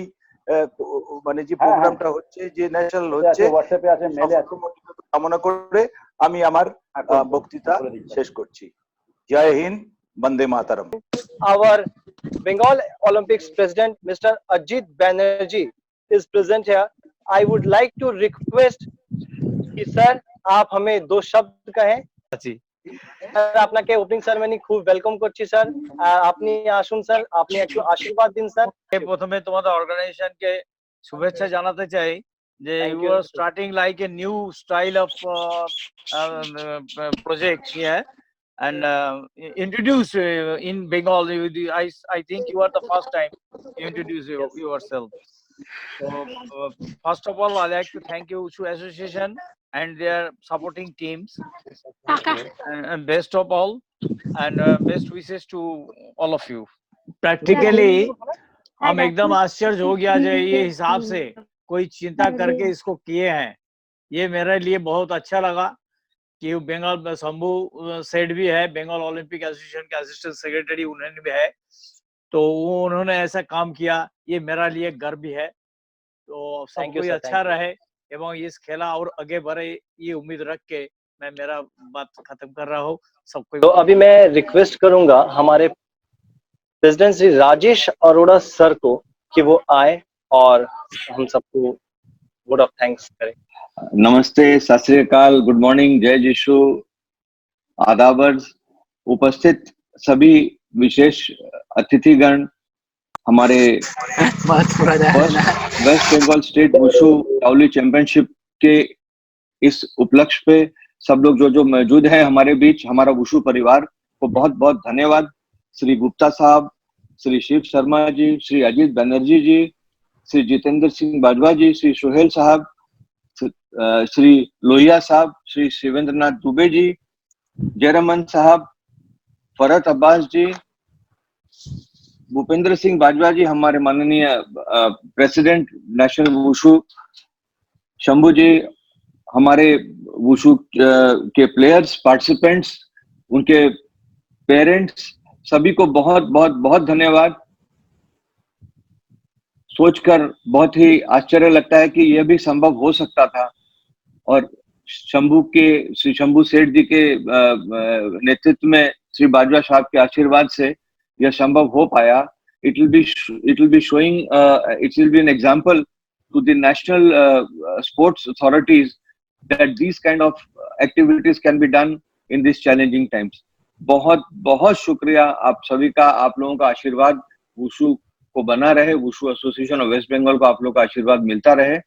মানে যে প্রোগ্রামটা হচ্ছে, যে ন্যাশনাল হচ্ছে, কামনা করে আমি আমার বক্তৃতা শেষ করছি। জয় হিন্দ, বন্দে মাতরম। Our Bengal Olympics President Mr. Ajit Banerjee is present here. I would like to request कि सर आप हमें दो शब्द कहें। স্যার আপনাকে ওপেনিং সেরেমনি খুব ওয়েলকাম করছি স্যার। আপনি আসুন স্যার, আপনি একটু আশীর্বাদ দিন স্যার। প্রথমে তোমাদের অর্গানাইজেশনকে শুভেচ্ছা জানাতে চাই you are starting like a new style of project here, and introduce in Bengal. I think you are the first time you introduce yourself. So first of all, I like to thank you Ushu Association and their supporting teams, and best of all, and best wishes to all of you. Practically हम एकदम आश्चर्य हो गया जो ये हिसाब से कोई चिंता करके इसको किए हैं। ये मेरे लिए बहुत अच्छा लगा कि बंगाल शंभू सेठ भी है, बंगाल ओलंपिक एसोसिएशन के असिस्टेंट सेक्रेटरी उन्होंने भी है, तो उन्होंने ऐसा काम किया, ये मेरा लिए गर्व भी है। तो सब कोई अच्छा रहे एवं इस खेला और आगे बढ़े, ये उम्मीद रख के मैं मेरा बात खत्म कर रहा हूँ। सबको तो अभी मैं रिक्वेस्ट करूंगा हमारे प्रेसिडेंट श्री राजेश अरोड़ा सर को कि वो आए और हम सबको वोट ऑफ थैंक्स करें। नमस्ते, सत श्री अकाल, गुड मॉर्निंग, जय जिशु, आदाबर्ज, उपस्थित सभी विशेष अतिथिगण, हमारे west Bengal state wushu taolu championship के इस उपलक्ष्य पे सब लोग जो मौजूद हैं हमारे बीच, हमारा वुशु परिवार को बहुत बहुत धन्यवाद। श्री गुप्ता साहब, श्री शिव शर्मा जी, श्री अजीत बनर्जी जी, श्री जितेंद्र सिंह बाजवा जी, श्री सोहेल साहब, श्री लोहिया साहब, श्री शिवेंद्रनाथ दुबे जी, जयरमन साहब, फरत अब्बास जी, भूपेंद्र सिंह बाजवा जी, हमारे माननीय प्रेसिडेंट नेशनल वुशु शंभू जी, हमारे वुशु के प्लेयर्स, पार्टिसिपेंट्स, उनके पेरेंट्स, सभी को बहुत बहुत बहुत धन्यवाद। सोचकर बहुत ही आश्चर्य लगता है कि यह भी संभव हो सकता था और श्री शंभू सेठ जी के नेतृत्व में श्री बाजवा साहब के आशीर्वाद से यह संभव हो पाया। It will be showing, it will be an example to the national sports authorities that these kind of activities can be done in these challenging times. बहुत बहुत शुक्रिया आप सभी का, आप लोगों का आशीर्वाद वुशु को बना रहे, wushu association of West Bengal को आप लोगों का आशीर्वाद मिलता रहे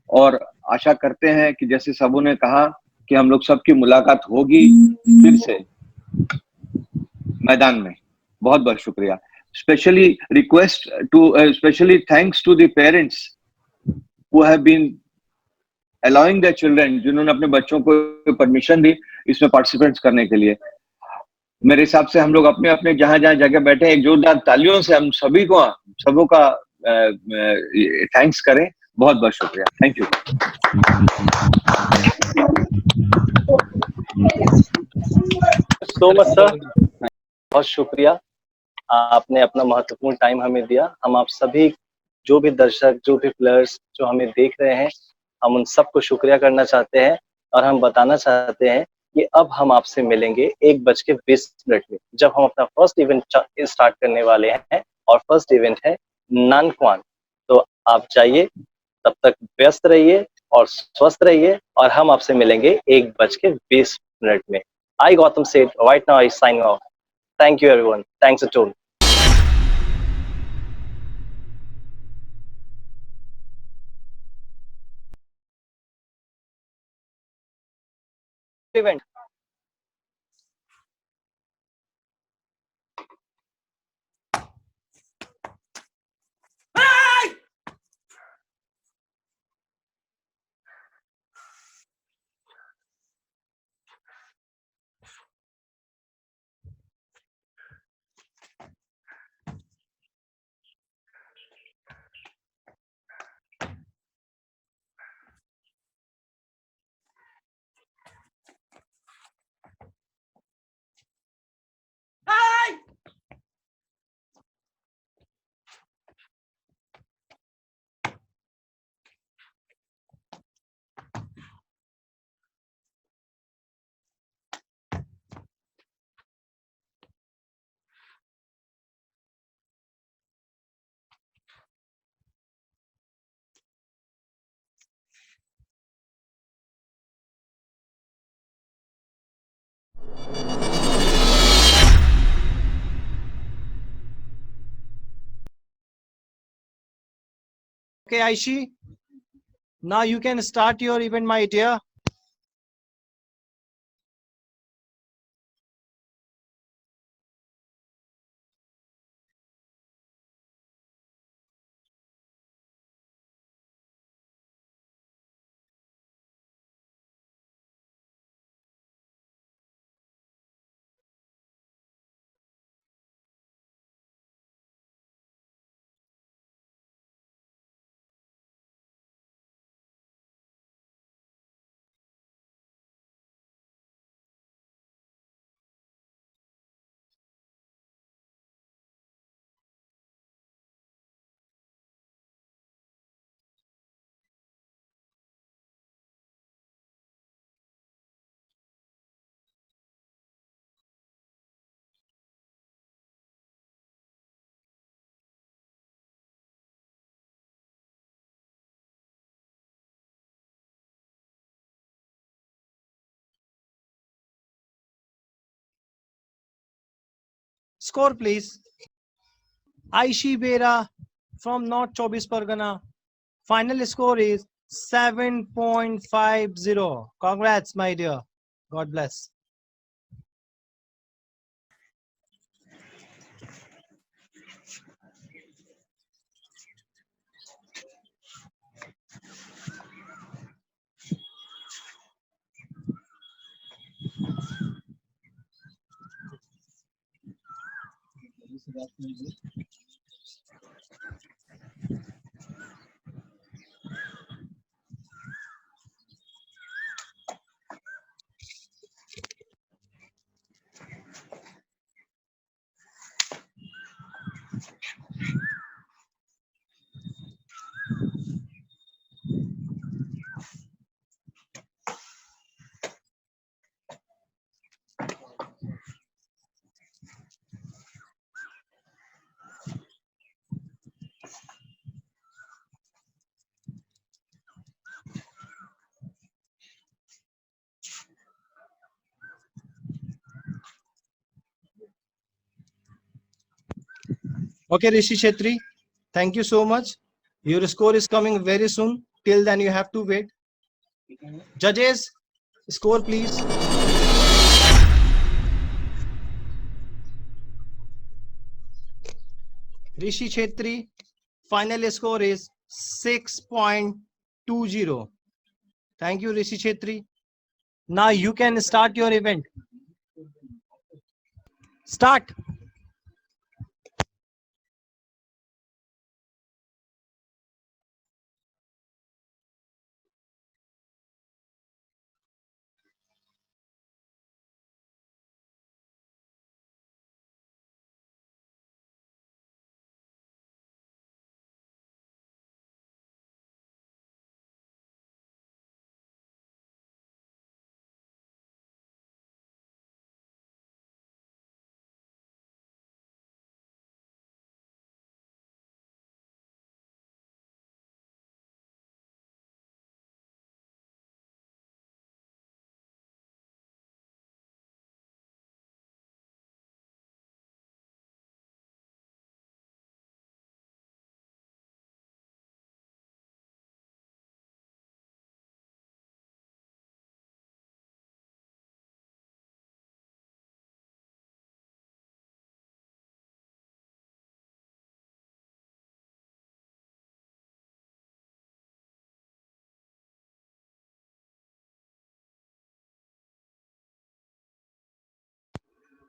और आशा करते हैं कि जैसे सबों ने कहा कि हम लोग सबकी मुलाकात होगी फिर से मैदान में। बहुत बहुत शुक्रिया। Especially thanks to the parents who have been allowing their children, जिन्होंने अपने बच्चों को परमिशन दी इसमें पार्टिसिपेट्स करने के लिए। मेरे हिसाब से हम लोग अपने अपने जहां जगह बैठे हैं, एक जोरदार तालियों से हम सबों का थैंक्स करें। बहुत बहुत शुक्रिया, thank you. So much sir, बहुत शुक्रिया, आपने अपना महत्वपूर्ण टाइम हमें दिया। हम आप सभी जो भी दर्शक, जो भी प्लेयर्स जो हमें देख रहे हैं, हम उन सबको शुक्रिया करना चाहते हैं और हम बताना चाहते हैं कि अब हम आपसे मिलेंगे 1:20 में, जब हम अपना फर्स्ट इवेंट स्टार्ट करने वाले हैं और फर्स्ट इवेंट है नानक्वान। तो आप जाइए, तब तक व्यस्त रहिए और स्वस्थ रहिए और हम आपसे मिलेंगे 1:20 में। I Gautam said, right now I sign off. Thank you everyone. Thanks a ton. Event. Okay, Aishi. Now you can start your event, my dear. Score, please. Aishi Bera from North Chobis Pargana. Final score is 7.50. Congrats, my dear. God bless. Okay, Rishi Chetri, thank you so much. Your score is coming very soon. Till then, you have to wait. Judges, score, please. Rishi Chetri, final score is 6.20. Thank you, Rishi Chetri. Now you can start your event. Start.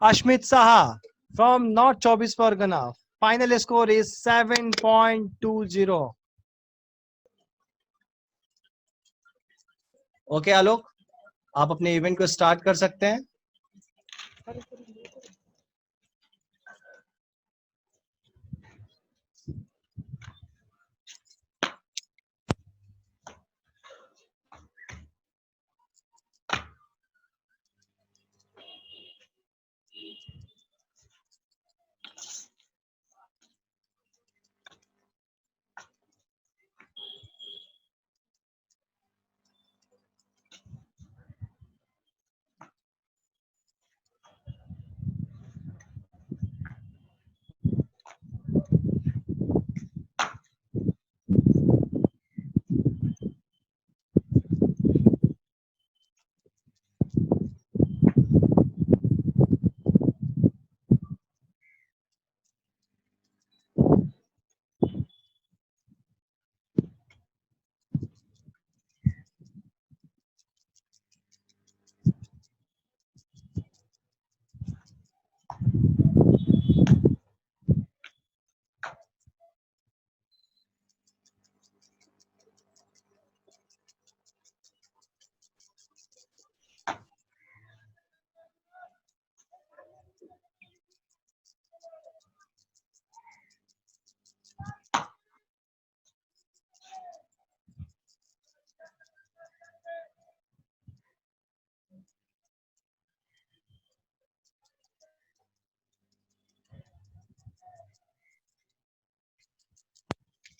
Ashmit Saha from North Chobis Pargana. Final score is 7.20. Okay आलोक, आप अपने event को start कर सकते हैं.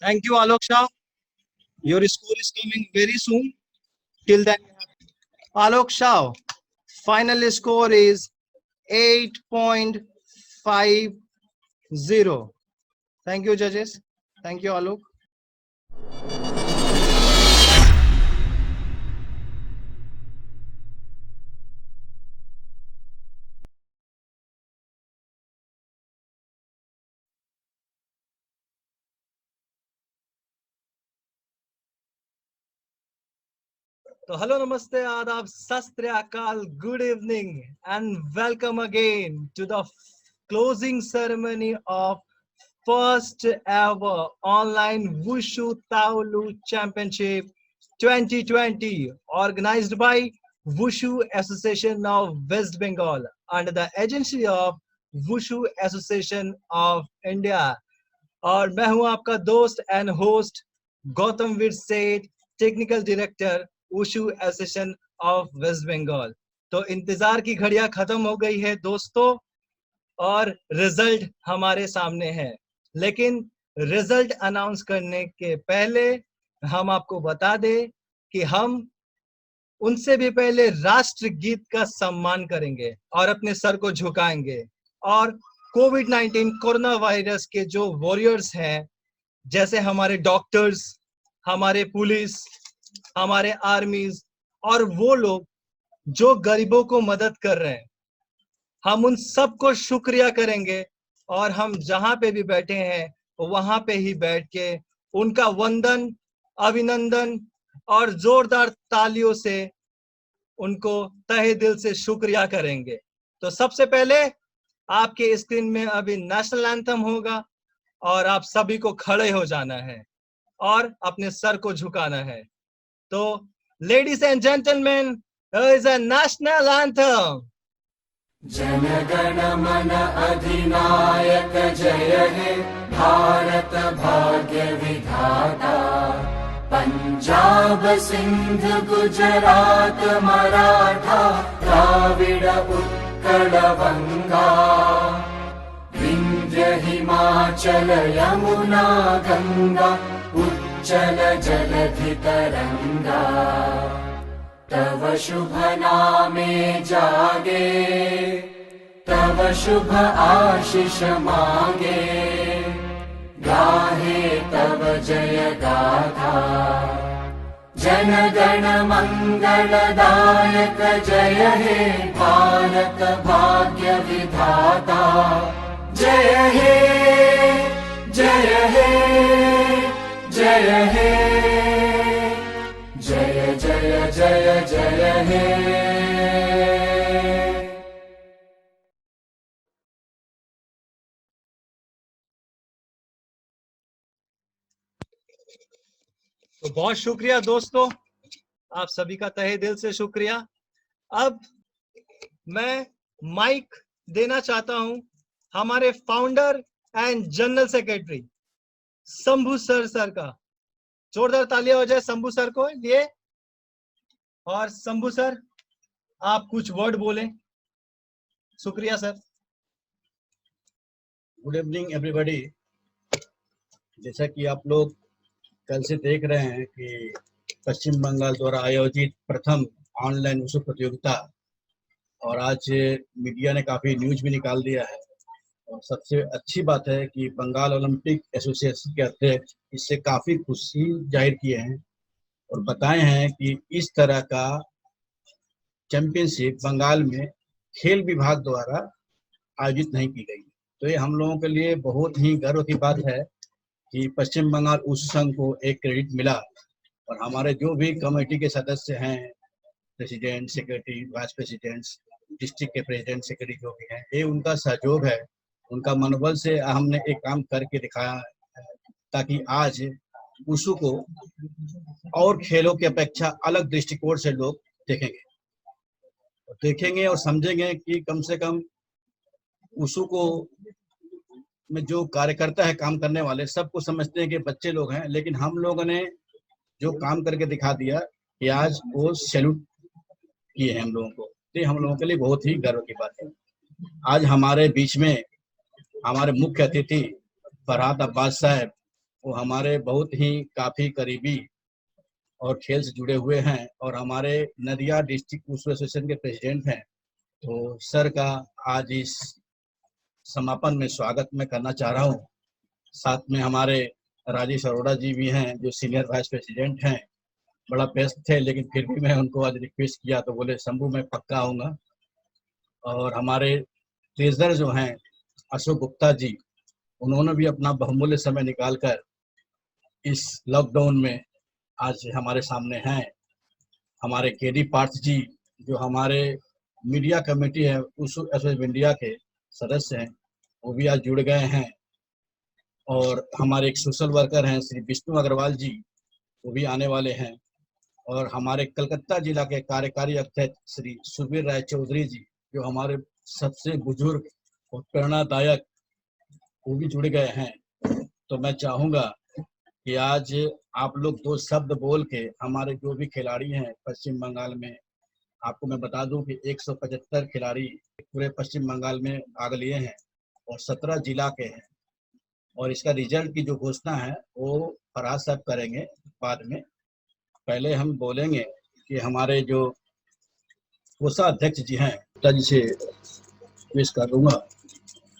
Thank you, Alok Shah. Your score is coming very soon. Till then, Alok Shah, final score is 8.50. Thank you, judges. Thank you, Alok. So hello, namaste, adab, sat sri akal, good evening, and welcome again to the closing ceremony of first ever online Wushu Taolu Championship 2020, organized by Wushu Association of West Bengal under the agency of Wushu Association of India. और मैं हूं आपका दोस्त and host Gautam Veer Seth, technical director wushu association of West Bengal. तो इंतजार की घड़ियां खत्म हो गई है दोस्तों, और रिजल्ट हमारे सामने है। लेकिन रिजल्ट अनाउंस करने के पहले हम आपको बता दें कि हम उनसे भी पहले राष्ट्र गीत का सम्मान करेंगे और अपने सर को झुकाएंगे। और कोविड-19 कोरोना वायरस के जो वॉरियर्स हैं, जैसे हमारे डॉक्टर्स, हमारे पुलिस, हमारे आर्मीज और वो लोग जो गरीबों को मदद कर रहे हैं, हम उन सबको शुक्रिया करेंगे। और हम जहां पे भी बैठे हैं वहां पे ही बैठ के उनका वंदन, अभिनंदन और जोरदार तालियों से उनको तहे दिल से शुक्रिया करेंगे। तो सबसे पहले आपके स्क्रीन में अभी नेशनल एंथम होगा और आप सभी को खड़े हो जाना है और अपने सर को झुकाना है। तो ladies and gentleman, here is a national anthem. Jana Gana मन अधिनायक जय हे भारत भाग्य विधाता, पंजाब सिंध गुजरात मराठा द्राविड उत्कल बंगा, विंध्य हिमाचल यमुना गंगा उच्चल जलधि तरंगा, तव शुभ नामे जागे, तव शुभ आशीष मांगे, गाहे तव जय गाथा, जन गण मंगल दायक जय हे भारत भाग्य विधाता, जय हे जय हे जय हे जय जय जय जय हे। तो बहुत शुक्रिया दोस्तों, आप सभी का तहे दिल से शुक्रिया। अब मैं माइक देना चाहता हूं हमारे founder and general secretary Shambhu sir का। जोरदार तालियां हो जाए शंभू सर को लिए। और शंभू सर, आप कुछ वर्ड बोलें। शुक्रिया सर। Good evening everybody. जैसा कि आप लोग कल से देख रहे हैं कि पश्चिम बंगाल द्वारा आयोजित प्रथम ऑनलाइन वुशु प्रतियोगिता, और आज मीडिया ने काफ़ी न्यूज भी निकाल दिया है। और सबसे अच्छी बात है कि बंगाल ओलंपिक एसोसिएशन के अध्यक्ष इससे काफ़ी खुशी जाहिर किए हैं और बताए हैं कि इस तरह का चैंपियनशिप बंगाल में खेल विभाग द्वारा आयोजित नहीं की गई। तो ये हम लोगों के लिए बहुत ही गर्व की बात है कि पश्चिम बंगाल वुशु संघ को एक क्रेडिट मिला। और हमारे जो भी कमेटी के सदस्य हैं, president, secretary, vice president, district के प्रेसिडेंट, सेक्रेटरी जो भी हैं, ये उनका सहयोग है, उनका मनोबल से हमने एक काम करके दिखाया, ताकि आज वुशु को और खेलों की अपेक्षा अलग दृष्टिकोण से लोग देखेंगे और समझेंगे कि कम से कम वुशु को में जो कार्यकर्ता है, काम करने वाले, सबको समझते हैं कि बच्चे लोग हैं, लेकिन हम लोगों ने जो काम करके दिखा दिया कि आज वो सैल्यूट किए हैं हम लोगों को। तो हम लोगों के लिए बहुत ही गर्व की बात है। आज हमारे बीच में हमारे मुख्य अतिथि फरहाद अब्बास साहब, वो हमारे बहुत ही काफ़ी करीबी और खेल से जुड़े हुए हैं और हमारे नदिया डिस्ट्रिक्ट वुशु एसोसिएशन के प्रेसिडेंट हैं। तो सर का आज इस समापन में स्वागत मैं करना चाह रहा हूँ। साथ में हमारे राजेश अरोड़ा जी भी हैं जो सीनियर वाइस प्रेसिडेंट हैं। बड़ा व्यस्त थे लेकिन फिर भी मैं उनको आज रिक्वेस्ट किया तो बोले शंभू मैं पक्का आऊँगा। और हमारे ट्रेजर जो हैं अशोक गुप्ता जी, उन्होंने भी अपना बहुमूल्य समय निकालकर इस लॉकडाउन में आज हमारे सामने हैं। हमारे केडी पार्थ जी जो हमारे मीडिया कमेटी है वुशु एसोसिएशन इंडिया के सदस्य हैं, वो भी आज जुड़ गए हैं। और हमारे एक सोशल वर्कर हैं श्री विष्णु अग्रवाल जी, वो भी आने वाले हैं। और हमारे कलकत्ता जिला के कार्यकारी अध्यक्ष श्री सुबीर राय चौधरी जी जो हमारे सबसे बुजुर्ग और प्रेरणादायक, वो भी जुड़ गए हैं। तो मैं चाहूँगा कि आज आप लोग 2 शब्द बोल के हमारे जो भी खिलाड़ी हैं पश्चिम बंगाल में, आपको मैं बता दूं कि 175 खिलाड़ी पूरे पश्चिम बंगाल में भाग लिए हैं और 17 जिला के हैं। और इसका रिजल्ट की जो घोषणा है वो फराज साहब करेंगे बाद में। पहले हम बोलेंगे कि हमारे जो कोषाध्यक्ष जी हैं गुप्ता जी से पेश कर दूंगा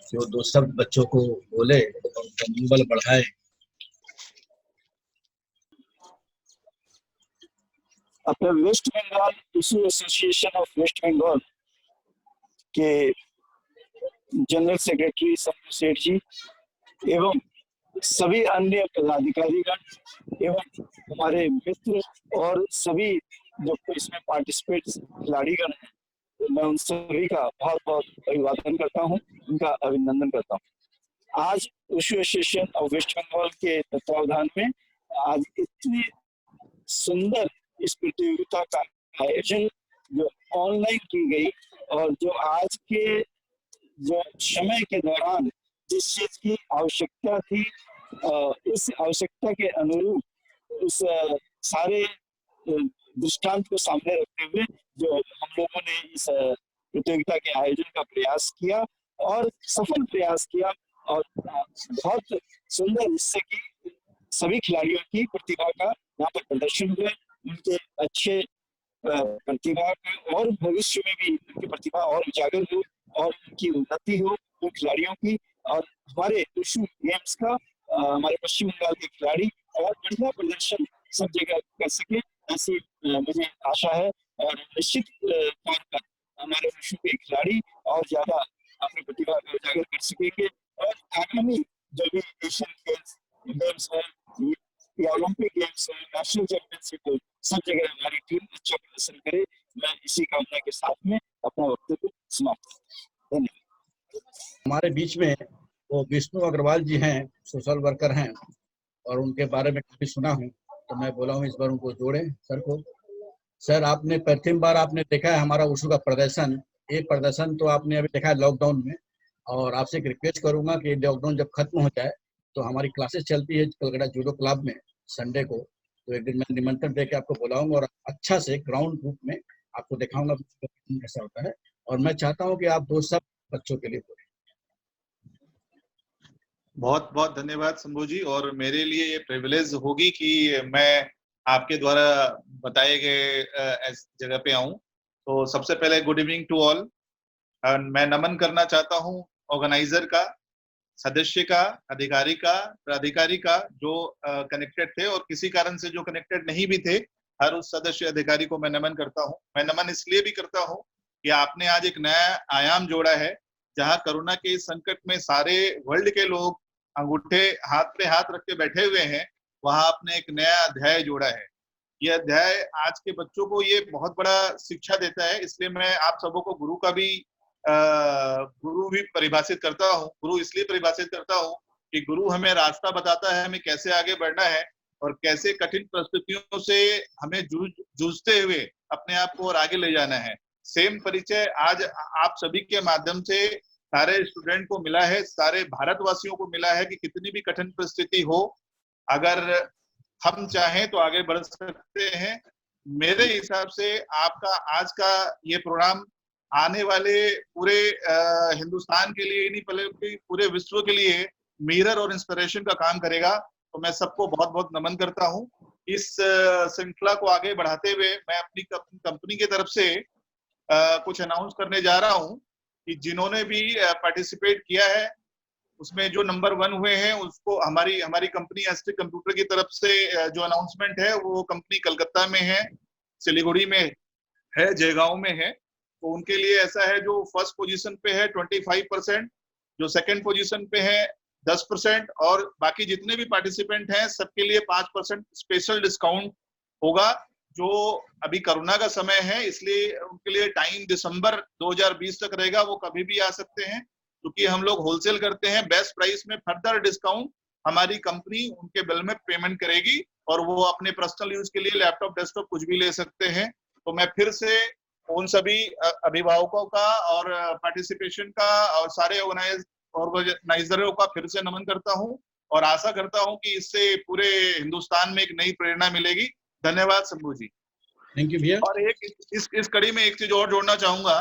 जो 2 शब्द बच्चों को बोले और उनका मनोबल बढ़ाए। अपने West Bengal wushu association of West Bengal के जनरल सेक्रेटरी शंभू सेठ जी एवं सभी अन्य पदाधिकारीगण एवं हमारे मित्र और सभी जो इसमें पार्टिसिपेट खिलाड़ीगण हैं, मैं उन सभी का बहुत बहुत अभिवादन करता हूं, उनका अभिनंदन करता हूं। आज wushu association of West Bengal के तत्वावधान में आज इतनी सुंदर इस प्रतियोगिता का आयोजन जो ऑनलाइन की गई और जो आज के जो समय के दौरान जिस चीज की आवश्यकता थी, इस आवश्यकता के अनुरूप उस सारे दृष्टांत को सामने रखते हुए जो हम लोगों ने इस प्रतियोगिता के आयोजन का प्रयास किया और सफल प्रयास किया और बहुत सुंदर इससे की सभी खिलाड़ियों की प्रतिभा का यहाँ पर प्रदर्शन हुआ, उनके अच्छे प्रतिभा का और भविष्य में भी उनकी प्रतिभा और उजागर हो और उनकी उन्नति हो उन खिलाड़ियों की। और हमारे वुशु गेम्स का हमारे पश्चिम बंगाल के खिलाड़ी और बढ़िया प्रदर्शन सब जगह कर सके, ऐसी मुझे आशा है। और निश्चित तौर पर हमारे वुशु के खिलाड़ी और ज्यादा अपनी प्रतिभा को उजागर कर सकेंगे और आगामी जो भी एशियन गेम्स है या ओलंपिक गेम्स है, नेशनल चैंपियनशिप हो, सब जगह हमारी टीम अच्छा प्रदर्शन करे। मैं इसी कामना के साथ में अपना वक्तव्य समाप्त करता हूं। धन्यवाद। हमारे बीच में वो विष्णु अग्रवाल जी हैं, सोशल वर्कर हैं और उनके बारे में काफी सुना हूँ, तो मैं बोला हूँ इस बार उनको जोड़ें सर को। सर आपने प्रथम बार आपने देखा है हमारा वुशु का प्रदर्शन, ये प्रदर्शन तो आपने अभी देखा है लॉकडाउन में, और आपसे एक रिक्वेस्ट करूंगा कि लॉकडाउन जब खत्म हो जाए तो हमारी क्लासेस चलती है कलकत्ता जूडो क्लब में संडे को, तो एक दिन मैं निमंत्रण देकर आपको बुलाऊंगा और अच्छा से ग्राउंड रूप में आपको दिखाऊंगा कैसा होता है। और मैं चाहता हूँ कि आप 2 शब्द बच्चों के लिए बोलें। बहुत बहुत धन्यवाद शंभू जी, और मेरे लिए ये प्रिविलेज होगी कि मैं आपके द्वारा बताए गए जगह पे आऊं। तो सबसे पहले गुड इवनिंग टू ऑल। मैं नमन करना चाहता हूं ऑर्गेनाइजर का, सदस्य का, अधिकारी का, प्राधिकारी का जो कनेक्टेड थे और किसी कारण से जो कनेक्टेड नहीं भी थे, हर उस सदस्य अधिकारी को मैं नमन करता हूं। मैं नमन इसलिए भी करता हूं कि आपने आज एक नया आयाम जोड़ा है, जहां कोरोना के संकट में सारे वर्ल्ड के लोग अंगूठे हाथ पे हाथ रख के बैठे हुए हैं, वहां आपने एक नया अध्याय जोड़ा है। यह अध्याय आज के बच्चों को ये बहुत बड़ा शिक्षा देता है, इसलिए मैं आप सबों को गुरु का भी गुरु भी परिभाषित करता हूँ। गुरु इसलिए परिभाषित करता हूँ कि गुरु हमें रास्ता बताता है, हमें कैसे आगे बढ़ना है और कैसे कठिन परिस्थितियों से हमें जूझते हुए अपने आप को और आगे ले जाना है। सेम परिचय आज आप सभी के माध्यम से सारे स्टूडेंट को मिला है, सारे भारतवासियों को मिला है कि कितनी भी कठिन परिस्थिति हो, अगर हम चाहें तो आगे बढ़ सकते हैं। मेरे हिसाब से आपका आज का ये प्रोग्राम आने वाले पूरे हिंदुस्तान के लिए नहीं बल्कि पूरे विश्व के लिए मिरर और इंस्पिरेशन का काम करेगा। तो मैं सबको बहुत बहुत नमन करता हूँ। इस श्रृंखला को आगे बढ़ाते हुए मैं अपनी कंपनी की तरफ से कुछ अनाउंस करने जा रहा हूँ कि जिन्होंने भी पार्टिसिपेट किया है उसमें जो नंबर 1 हुए हैं उसको हमारी कंपनी एसटी कंप्यूटर की तरफ से जो अनाउंसमेंट है वो कंपनी कलकत्ता में है, सिलीगुड़ी में है, जयगांव में है। तो उनके लिए ऐसा है जो फर्स्ट पोजीशन पे है 25%, जो सेकंड पोजीशन पे है 10% और बाकी जितने भी पार्टिसिपेंट हैं सबके लिए 5% स्पेशल डिस्काउंट होगा। जो अभी कोरोना का समय है इसलिए उनके लिए टाइम दिसंबर 2020 तक रहेगा, वो कभी भी आ सकते हैं क्योंकि हम लोग होलसेल करते हैं। बेस्ट प्राइस में फर्दर डिस्काउंट हमारी कंपनी उनके बिल में पेमेंट करेगी और वो अपने पर्सनल यूज के लिए लैपटॉप डेस्कटॉप कुछ भी ले सकते हैं। तो मैं फिर से उन सभी अभिभावकों का और पार्टिसिपेशन का और सारे ऑर्गेनाइजरों का फिर से नमन करता हूं और आशा करता हूं कि इससे पूरे हिंदुस्तान में एक नई प्रेरणा मिलेगी। धन्यवाद शंभू जी। थैंक यू भैया। और इस कड़ी में एक चीज और जोड़ना चाहूंगा,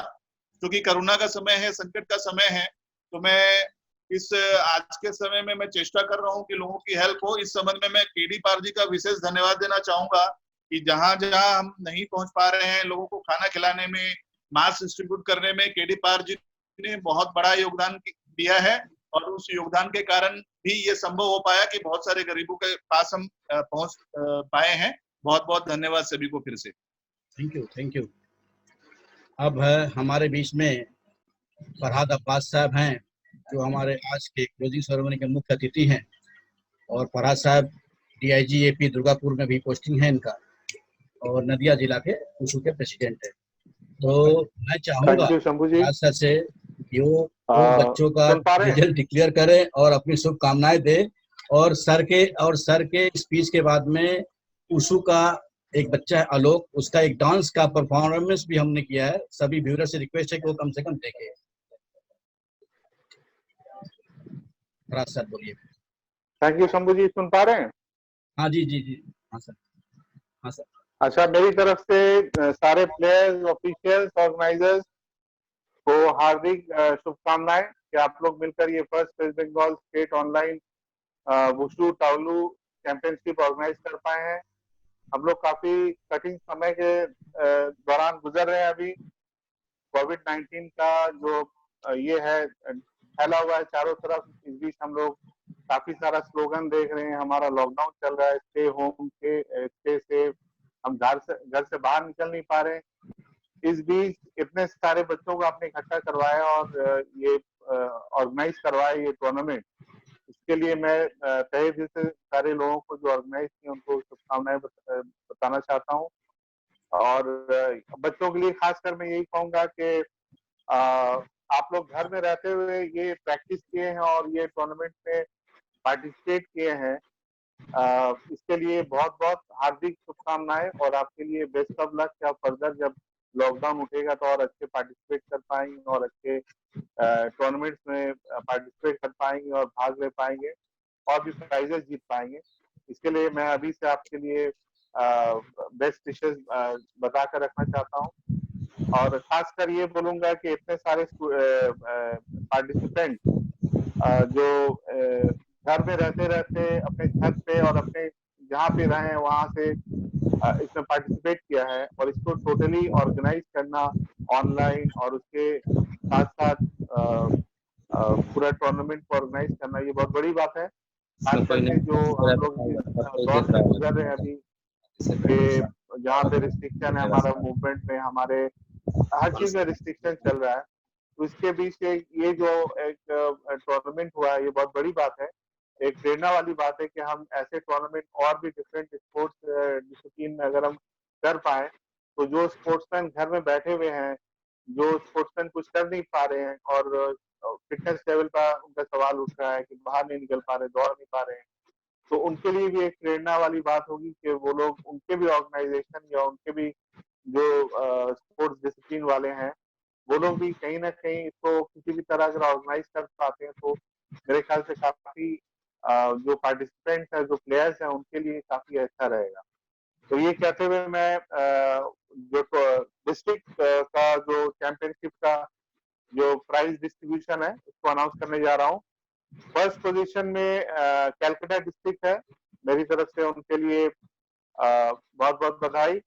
क्योंकि कोरोना का समय है, संकट का समय है, तो मैं इस आज के समय में मैं चेष्टा कर रहा हूं कि लोगों की हेल्प हो। इस संबंध में मैं केडी पार जी का विशेष धन्यवाद देना चाहूंगा कि जहां जहां हम नहीं पहुंच पा रहे हैं लोगों को खाना खिलाने में, मास्क डिस्ट्रीब्यूट करने में, केडी पार जी ने बहुत बड़ा योगदान दिया है और उस योगदान के कारण भी ये संभव हो पाया कि बहुत सारे गरीबों के पास हम पहुंच पाए हैं। बहुत बहुत धन्यवाद सभी को फिर से। Thank you. अब हमारे बीच में फरहाद अब्बास साहब हैं जो हमारे आज के क्लोजिंग सेरेमनी के मुख्य अतिथि हैं और फरहाद साहब डीआईजी एपी दुर्गापुर में भी पोस्टिंग है इनका और नदिया जिला के वुशु के प्रेसिडेंट है। तो मैं चाहूंगा फरहाद सर से कि वो बच्चों का रिजल्ट डिक्लेयर करें और अपनी शुभकामनाएं दे और सर के स्पीच के बाद में वुशु का एक बच्चा है आलोक, उसका एक डांस का परफॉर्मेंस भी हमने किया है। सभी व्यूअर से रिक्वेस्ट है कि वो कम से कम देखें। सर बोलिए। थैंक यू शंभू जी, सुन पा रहे हैं? हाँ जी जी जी हाँ सर। हाँ सर। अच्छा, मेरी तरफ से सारे प्लेयर्स, ऑफिशियल्स, ऑर्गेनाइजर्स को हार्दिक शुभकामनाएं कि आप लोग मिलकर ये first west Bengal state online wushu taolu championship organise कर पाए हैं। हम लोग काफी कठिन समय के दौरान गुजर रहे हैं। अभी कोविड-19 का जो ये है फैला हुआ है चारों तरफ, इस बीच हम लोग काफी सारा स्लोगन देख रहे हैं। हमारा लॉकडाउन चल रहा है, स्टे होम, स्टे सेफ, हम घर से बाहर निकल नहीं पा रहे। इस बीच इतने सारे बच्चों को आपने इकट्ठा करवाया और ये ऑर्गेनाइज करवाया ये टूर्नामेंट, इसके लिए मैं तहे दिल से सारे लोगों को जो ऑर्गेनाइज किए उनको शुभकामनाएं बताना चाहता हूँ। और बच्चों के लिए खासकर मैं यही कहूंगा कि आप लोग घर में रहते हुए ये प्रैक्टिस किए हैं और ये टूर्नामेंट में पार्टिसिपेट किए हैं, इसके लिए बहुत बहुत हार्दिक शुभकामनाएं और आपके लिए बेस्ट ऑफ लक। क्या फर्दर जब लॉकडाउन उठेगा तो और अच्छे पार्टिसिपेट कर पाएंगे और अच्छे टूर्नामेंट्स में पार्टिसिपेट कर पाएंगे और भाग ले पाएंगे और भी प्राइजेस जीत पाएंगे। इसके लिए मैं अभी से आपके लिए बेस्ट विशेस बता कर रखना चाहता हूँ और खासकर ये बोलूंगा कि इतने सारे पार्टिसिपेंट जो घर में रहते रहते अपने छत पे और अपने जहाँ पे रहे वहां से इसमें पार्टिसिपेट किया है और इसको टोटली ऑर्गेनाइज करना ऑनलाइन और उसके साथ साथ पूरा टूर्नामेंट को ऑर्गेनाइज करना, ये बहुत बड़ी बात है। खास करके जो हम लोग दौर से गुजर रहे हैं अभी कि जहाँ पे रिस्ट्रिक्शन है, हमारा मूवमेंट में हमारे हर चीज में रिस्ट्रिक्शन चल रहा है, तो इसके बीच ये जो एक टूर्नामेंट हुआ है ये बहुत बड़ी बात है, एक प्रेरणा वाली बात है कि हम ऐसे टूर्नामेंट और भी डिफरेंट स्पोर्ट्स डिसिप्लिन में अगर हम कर पाए तो जो स्पोर्ट्समैन घर में बैठे हुए हैं, जो स्पोर्ट्समैन कुछ कर नहीं पा रहे हैं और फिटनेस लेवल पर उनका सवाल उठ रहा है कि बाहर नहीं निकल पा रहे, दौड़ नहीं पा रहे हैं, तो उनके लिए भी एक प्रेरणा वाली बात होगी कि वो लोग, उनके भी ऑर्गेनाइजेशन या उनके भी जो स्पोर्ट्स डिसिप्लिन वाले हैं वो लोग भी कहीं ना कहीं इसको किसी भी तरह अगर ऑर्गेनाइज कर पाते हैं तो मेरे ख्याल से काफी जो पार्टिसिपेंट्स हैं, जो प्लेयर्स हैं, उनके लिए काफी अच्छा रहेगा। तो ये कहते हुए मैं जो डिस्ट्रिक्ट का जो चैंपियनशिप का जो प्राइज डिस्ट्रीब्यूशन है उसको अनाउंस करने जा रहा हूँ। फर्स्ट पोजीशन में कैलकाटा डिस्ट्रिक्ट है, मेरी तरफ से उनके लिए बहुत बहुत बधाई।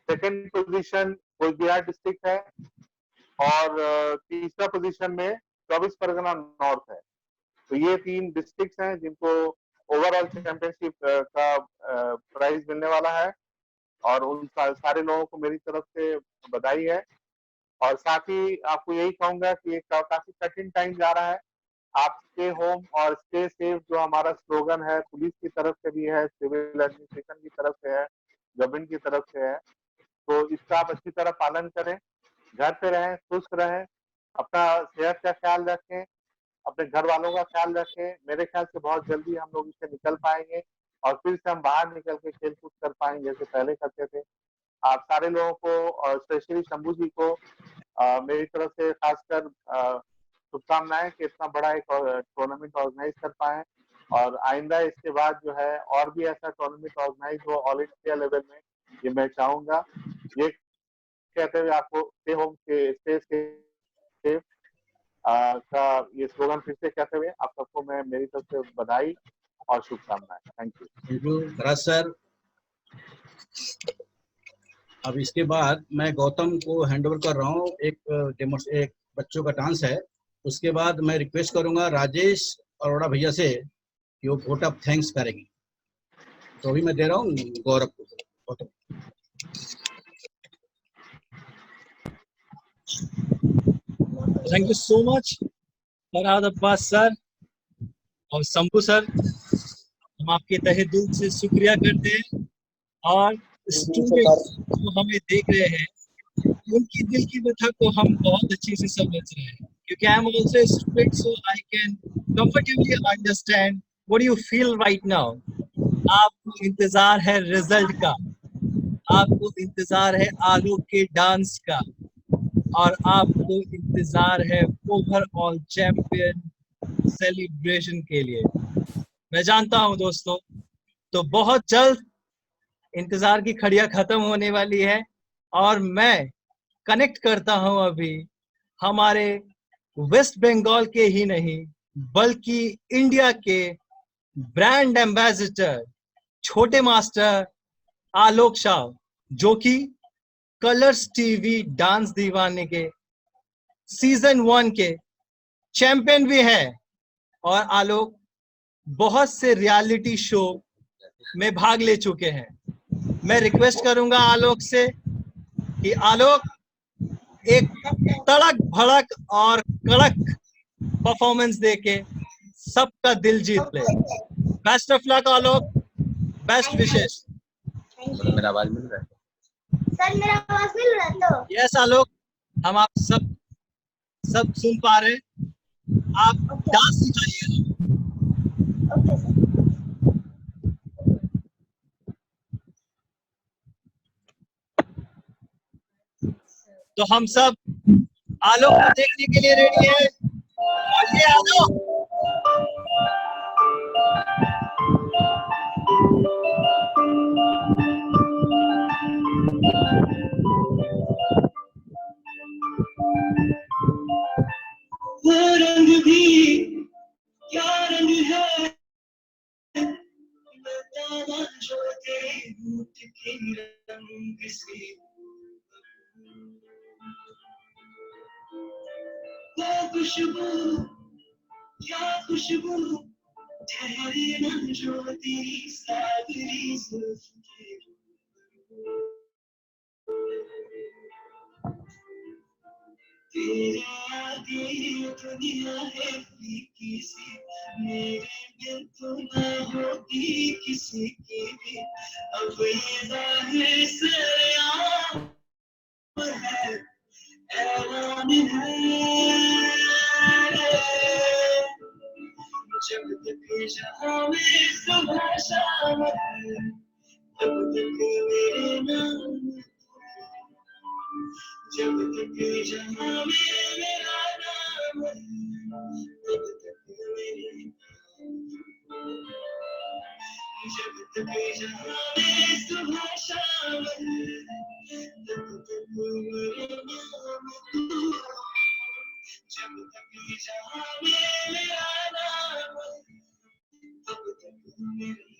सेकंड पोजीशन कोचबिहार डिस्ट्रिक्ट है और तीसरा पोजीशन में 24 परगना नॉर्थ है। तो ये 3 डिस्ट्रिक्ट्स हैं जिनको ओवरऑल चैंपियनशिप का प्राइज मिलने वाला है और उन सारे लोगों को मेरी तरफ से बधाई है। और साथ ही आपको यही कहूंगा कि एक काफी कठिन टाइम जा रहा है। आप स्टे होम और स्टे सेफ जो हमारा स्लोगन है, पुलिस की तरफ से भी है, सिविल एडमिनिस्ट्रेशन की तरफ से है, गवर्नमेंट की तरफ से है, तो इसका आप अच्छी तरह पालन करें, घर पे रहें, सुस्त रहें, अपना सेहत का ख्याल रखें, अपने घर वालों का ख्याल रखें। मेरे ख्याल से बहुत जल्दी हम लोग इससे निकल पाएंगे और फिर से हम बाहर निकल के खेल कूद कर पाएंगे जैसे पहले करते थे। आप सारे लोगों को और स्पेशली शंभू जी को मेरी तरफ से खासकर शुभकामनाएं कि इतना बड़ा एक टूर्नामेंट ऑर्गेनाइज कर पाए और आइंदा इसके बाद जो है और भी ऐसा टूर्नामेंट ऑर्गेनाइज हो ऑल इंडिया लेवल में, ये मैं चाहूंगा। ये कहते हुए आपको स्टे होम स्टे सेफ का ये स्लोगन फिर से कहते हुए आप सबको मैं मेरी तरफ से बधाई और शुभकामनाएं। Thank you Raj sir. अब इसके बाद मैं गौतम को हैंड ओवर कर रहा हूँ। एक बच्चों का डांस है, उसके बाद मैं रिक्वेस्ट करूंगा राजेश अरोड़ा भैया से कि वो वोट ऑफ थैंक्स करेंगे। तो अभी मैं दे रहा हूँ गौरव को। Gautam. Thank you so much Farhad Abbas sir और शंभू सर, हम आपके तहे दिल से शुक्रिया करते हैं। और स्टूडेंट्स जो हमें देख रहे हैं उनकी दिल की व्यथा को हम बहुत अच्छे से समझ रहे हैं, क्योंकि I am also a student, so I can comfortably understand what you feel right now. आपको इंतजार है रिजल्ट का, आपको इंतजार है आलोक के डांस का, और आपको इंतजार है ओवरऑल चैंपियन सेलिब्रेशन के लिए। मैं जानता हूं दोस्तों, तो बहुत जल्द इंतजार की घड़ियां खत्म होने वाली है और मैं कनेक्ट करता हूं अभी हमारे वेस्ट बंगाल के ही नहीं बल्कि इंडिया के ब्रांड एम्बेसडर छोटे मास्टर आलोक शाह, जो कि कलर्स टीवी डांस दीवाने के सीजन 1 के चैंपियन भी है। और आलोक बहुत से रियलिटी शो में भाग ले चुके हैं। मैं रिक्वेस्ट करूंगा आलोक से कि आलोक एक तड़क भड़क और कड़क परफॉर्मेंस देके सबका दिल जीत ले। Best of luck Alok, best Vishesh. मेरा आवाज मिल रहा है सर? मेरा आवाज मिल रहा है तो? यस आलोक, हम आप सब सुन पा रहे हैं। आप डांस सिखाइए। Okay sir. तो हम सब आलोक को देखने के लिए रेडी है। और ये आलोक वो रंग भी क्या रंग है, बताना जो तेरे होठ के रंग से। वो खुशबू क्या खुशबू, ठहरे ना जो तेरी सागरी जुल्फ के। तेरे आगे दुनिया है फीकी सी, मेरे दिल तो ना होती किसी की भी। अब ये जाहिर सरेआम है, ऐलान है, जब तक जहाँ में सुबह शाम है, तब तक मेरे नाम, जब तक जहाँ में मेरा नाम है, तब तक मेरे नाम, जब तक जहाँ में सुबह शाम है, तब तक मेरे नाम तू, जब तक जहां में मेरा नाम, तब तक मेरी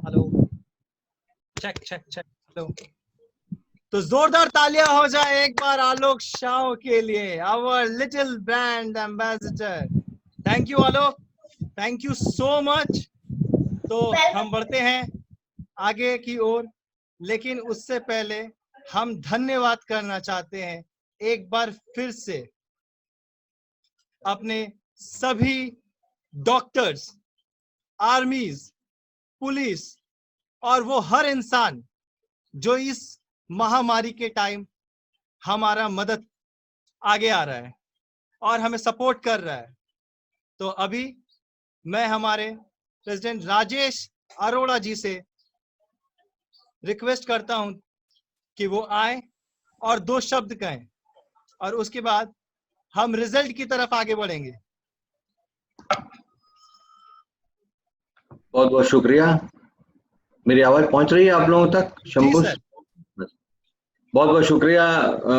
hello, check check check. Hello, तो जोरदार तालियां हो जाए एक बार आलोक शाह के लिए, our little brand ambassador. Thank you Alok, thank you so much. तो हम बढ़ते हैं आगे की ओर, लेकिन उससे पहले हम धन्यवाद करना चाहते हैं एक बार फिर से अपने सभी डॉक्टर्स, आर्मीज, पुलिस और वो हर इंसान जो इस महामारी के टाइम हमारा मदद आगे आ रहा है और हमें सपोर्ट कर रहा है। तो अभी मैं हमारे प्रेसिडेंट राजेश अरोड़ा जी से रिक्वेस्ट करता हूं कि वो आए और 2 शब्द कहें और उसके बाद हम रिजल्ट की तरफ आगे बढ़ेंगे। बहुत बहुत शुक्रिया। मेरी आवाज पहुंच रही है आप लोगों तक? शंभू, बहुत बहुत शुक्रिया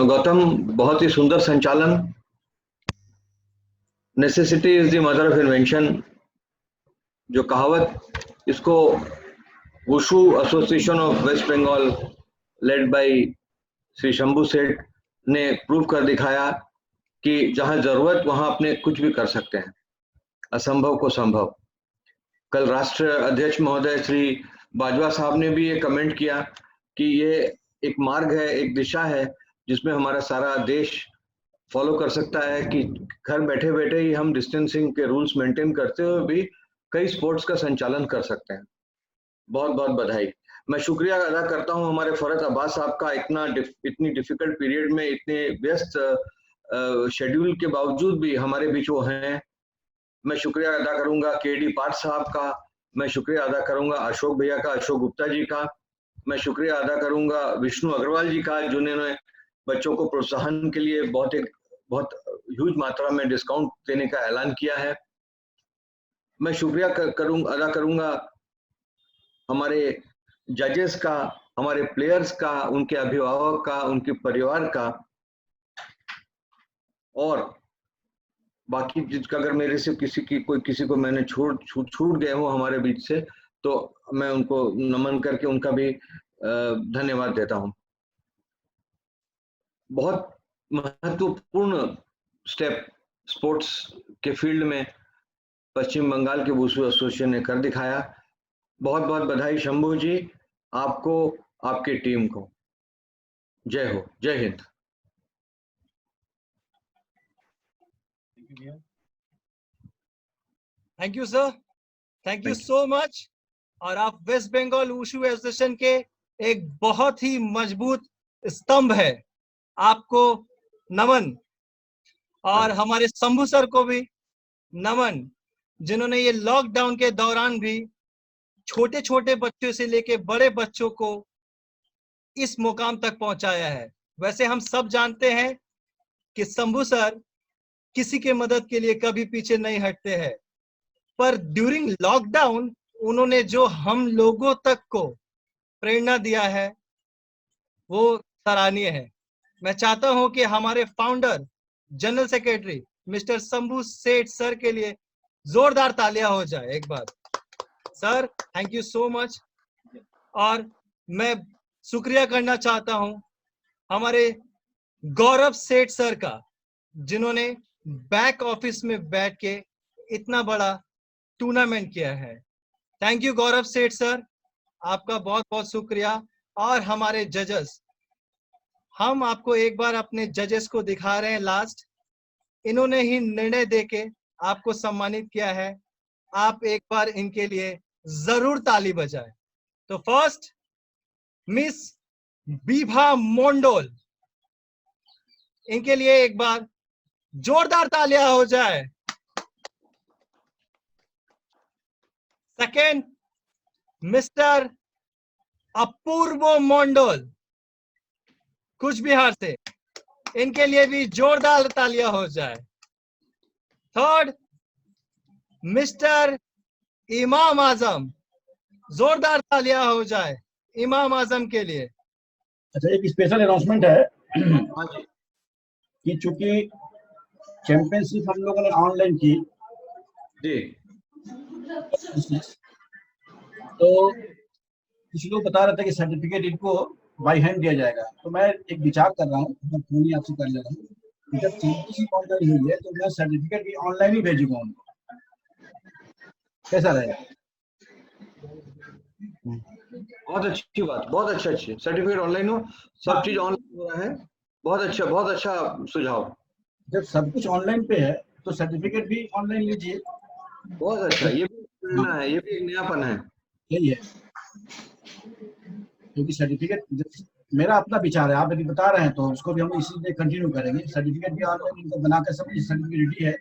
गौतम, बहुत ही सुंदर संचालन। Necessity is the mother of invention, जो कहावत, इसको wushu association of West Bengal led by Shri Shambhu Seth ने प्रूव कर दिखाया कि जहां जरूरत वहां अपने कुछ भी कर सकते हैं, असंभव को संभव। कल राष्ट्र अध्यक्ष महोदय श्री बाजवा साहब ने भी ये कमेंट किया कि ये एक मार्ग है, एक दिशा है जिसमें हमारा सारा देश फॉलो कर सकता है कि घर बैठे बैठे ही हम डिस्टेंसिंग के रूल्स मेंटेन करते हुए भी कई स्पोर्ट्स का संचालन कर सकते हैं। बहुत बहुत बधाई। मैं शुक्रिया अदा करता हूं हमारे फरत अब्बास साहब का, इतनी डिफिकल्ट पीरियड में, इतने व्यस्त शेड्यूल के बावजूद भी हमारे बीच वो हैं। मैं शुक्रिया अदा करूंगा केडी पाठ साहब का, मैं शुक्रिया अदा करूंगा अशोक भैया का, अशोक गुप्ता जी का, मैं शुक्रिया अदा करूंगा विष्णु अग्रवाल जी का, जिन्होंने बच्चों को प्रोत्साहन के लिए बहुत ह्यूज मात्रा में डिस्काउंट देने का ऐलान किया है। मैं शुक्रिया अदा करूंगा हमारे जजेस का, हमारे प्लेयर्स का, उनके अभिभावक का, उनके परिवार का, और बाकी जिसका अगर मेरे से किसी को मैंने छूट गए हो हमारे बीच से, तो मैं उनको नमन करके उनका भी धन्यवाद देता हूं। बहुत महत्वपूर्ण स्टेप स्पोर्ट्स के फील्ड में पश्चिम बंगाल के वुशु एसोसिएशन ने कर दिखाया। बहुत बहुत बधाई शंभू जी, आपको, आपकी टीम को। जय हो, जय Hind. Thank you sir, thank you so much. और आप वेस्ट बंगाल वुशु एसोसिएशन के एक बहुत ही मजबूत स्तंभ है, आपको नमन। और हमारे शंभू सर को भी नमन, जिन्होंने ये लॉकडाउन के दौरान भी छोटे छोटे बच्चों से लेके बड़े बच्चों को इस मुकाम तक पहुंचाया है। वैसे हम सब जानते हैं कि शंभू सर किसी के मदद के लिए कभी पीछे नहीं हटते हैं, पर ड्यूरिंग लॉकडाउन उन्होंने जो हम लोगों तक को प्रेरणा दिया है वो सराहनीय है। मैं चाहता हूं कि हमारे founder general secretary mister Shambhu Seth sir के लिए जोरदार तालियां हो जाए एक बार। Sir thank you so much. और मैं शुक्रिया करना चाहता हूं हमारे गौरव सेठ सर का, जिन्होंने बैक ऑफिस में बैठ के इतना बड़ा टूर्नामेंट किया है। थैंक यू गौरव सेठ सर, आपका बहुत बहुत शुक्रिया। और हमारे जजेस, हम आपको एक बार अपने जजेस को दिखा रहे हैं लास्ट, इन्होंने ही निर्णय देके आपको सम्मानित किया है। आप एक बार इनके लिए जरूर ताली बजाएं। तो फर्स्ट मिस बीभा मोंडोल, इनके लिए एक बार जोरदार तालियां हो जाए। सेकेंड मिस्टर अपूर्व मंडल कूच बिहार से, इनके लिए भी जोरदार तालियां हो जाए। थर्ड मिस्टर इमाम आजम, जोरदार तालियां हो जाए इमाम आजम के लिए। अच्छा, एक स्पेशल अनाउंसमेंट है कि चूंकि चैंपियनशिप हम लोगों ने ऑनलाइन की जी, तो कुछ लोग बता रहे थे कि सर्टिफिकेट इनको बाई हैंड दिया जाएगा, तो मैं एक विचार कर रहा हूँ, मैं फोन ही आपसे कर ले रहा हूँ कि जब चैंपियनशिप ऑनलाइन हुई है तो मैं सर्टिफिकेट भी ऑनलाइन ही भेजूंगा उनको, कैसा रहेगा? बहुत अच्छी बात, बहुत अच्छी सर्टिफिकेट ऑनलाइन हो, सब चीज ऑनलाइन हो रहा है, बहुत अच्छा सुझाव। जब सब कुछ ऑनलाइन पे है तो सर्टिफिकेट भी ऑनलाइन लीजिए। बहुत अच्छा, ये भी प्रेरणा है, ये भी एक नयापन है। यही है, क्योंकि सर्टिफिकेट मेरा अपना विचार है, आप यदि बता रहे हैं तो उसको भी हम इसी में कंटिन्यू करेंगे। सर्टिफिकेट भी ऑनलाइन इनको बनाकर सब सर्टिफिकेट रेडी है,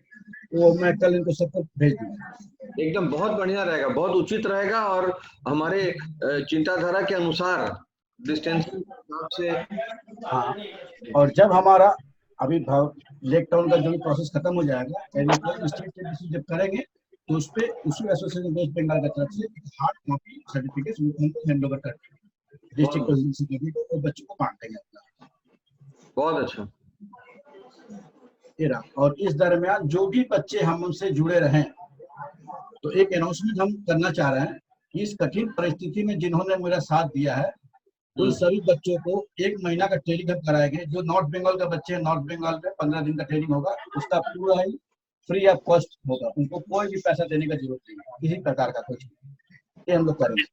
वो मैं कल इनको सबको भेज दूंगा। एकदम बहुत बढ़िया रहेगा, बहुत उचित रहेगा और हमारे चिंताधारा के अनुसार डिस्टेंसिंग से। हाँ, और जब हमारा अभी लेक टाउन का जो भी प्रोसेस खत्म हो जाएगा, स्टेट जब करेंगे तो उस पे उसी एसोसिएशन वेस्ट बंगाल की तरफ से हार्ड कॉपी सर्टिफिकेट उनको हैंड ओवर करके डिस्ट्रिक्ट प्रेसिडेंट को बच्चों को बांट देंगे अपना। बहुत अच्छा। और इस दरमियान जो भी बच्चे हम उनसे जुड़े रहें, तो एक अनाउंसमेंट हम करना चाह रहे हैं कि इस कठिन परिस्थिति में जिन्होंने मेरा साथ दिया है उन सभी बच्चों को 1 महीना का ट्रेनिंग हम कराएंगे। जो नॉर्थ बंगाल का बच्चे हैं, नॉर्थ बंगाल में 15 दिन का ट्रेनिंग होगा, उसका पूरा ही फ्री ऑफ कॉस्ट होगा, उनको कोई भी पैसा देने का जरूरत नहीं है, किसी प्रकार का कुछ। ये हम लोग करेंगे,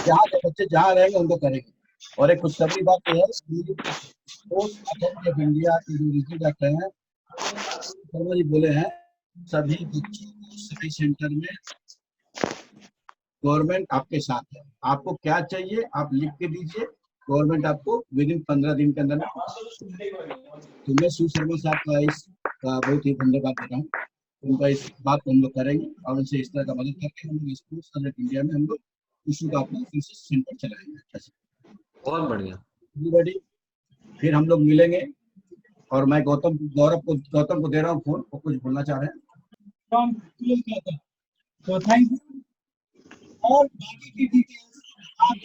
जहाँ के बच्चे जहाँ रहेंगे उनको करेंगे। और एक खुशखबरी बात तो है कि पोस्ट अथॉरिटी ऑफ इंडिया के जो रीजनल डायरेक्टर हैं शर्मा जी बोले हैं, सभी बच्चों को सभी सेंटर में गवर्नमेंट आपके साथ है, आपको क्या चाहिए आप लिख के दीजिए, गवर्नमेंट आपको विद इन 15 दिन के अंदर। तो मैं शिव शर्मा साहब का इसका बहुत ही धन्यवाद देता हूँ, उनका इस बात को हम लोग करेंगे और उनसे इस तरह का मदद करके हम लोग स्कूल सर्विस इंडिया में हम लोग इशू का अपना सेंटर चलाएंगे। अच्छा से, बहुत बढ़िया। रेडी, फिर हम लोग मिलेंगे। और मैं गौतम को दे रहा हूँ फोन, वो कुछ बोलना चाह रहे हैं। तो थैंक यू। और बाकी की डिटेल्स आप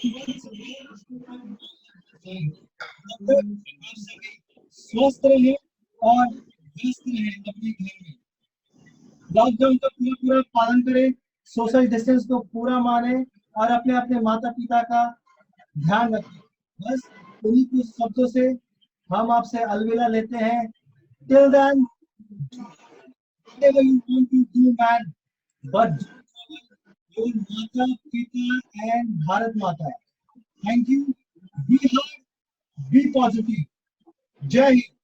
स्वस्थ रहे और व्यस्त रहे अपने घर में। लॉकडाउन का पूरा पालन करें, सोशल डिस्टेंस को पूरा माने और अपने अपने माता पिता का ध्यान रखें। बस उन्हीं कुछ शब्दों से हम आपसे अलविदा लेते हैं। Till then, whatever you want to do, man, but your माता पिता and भारत माता। Thank you. Be hard, be positive. जय हिंद।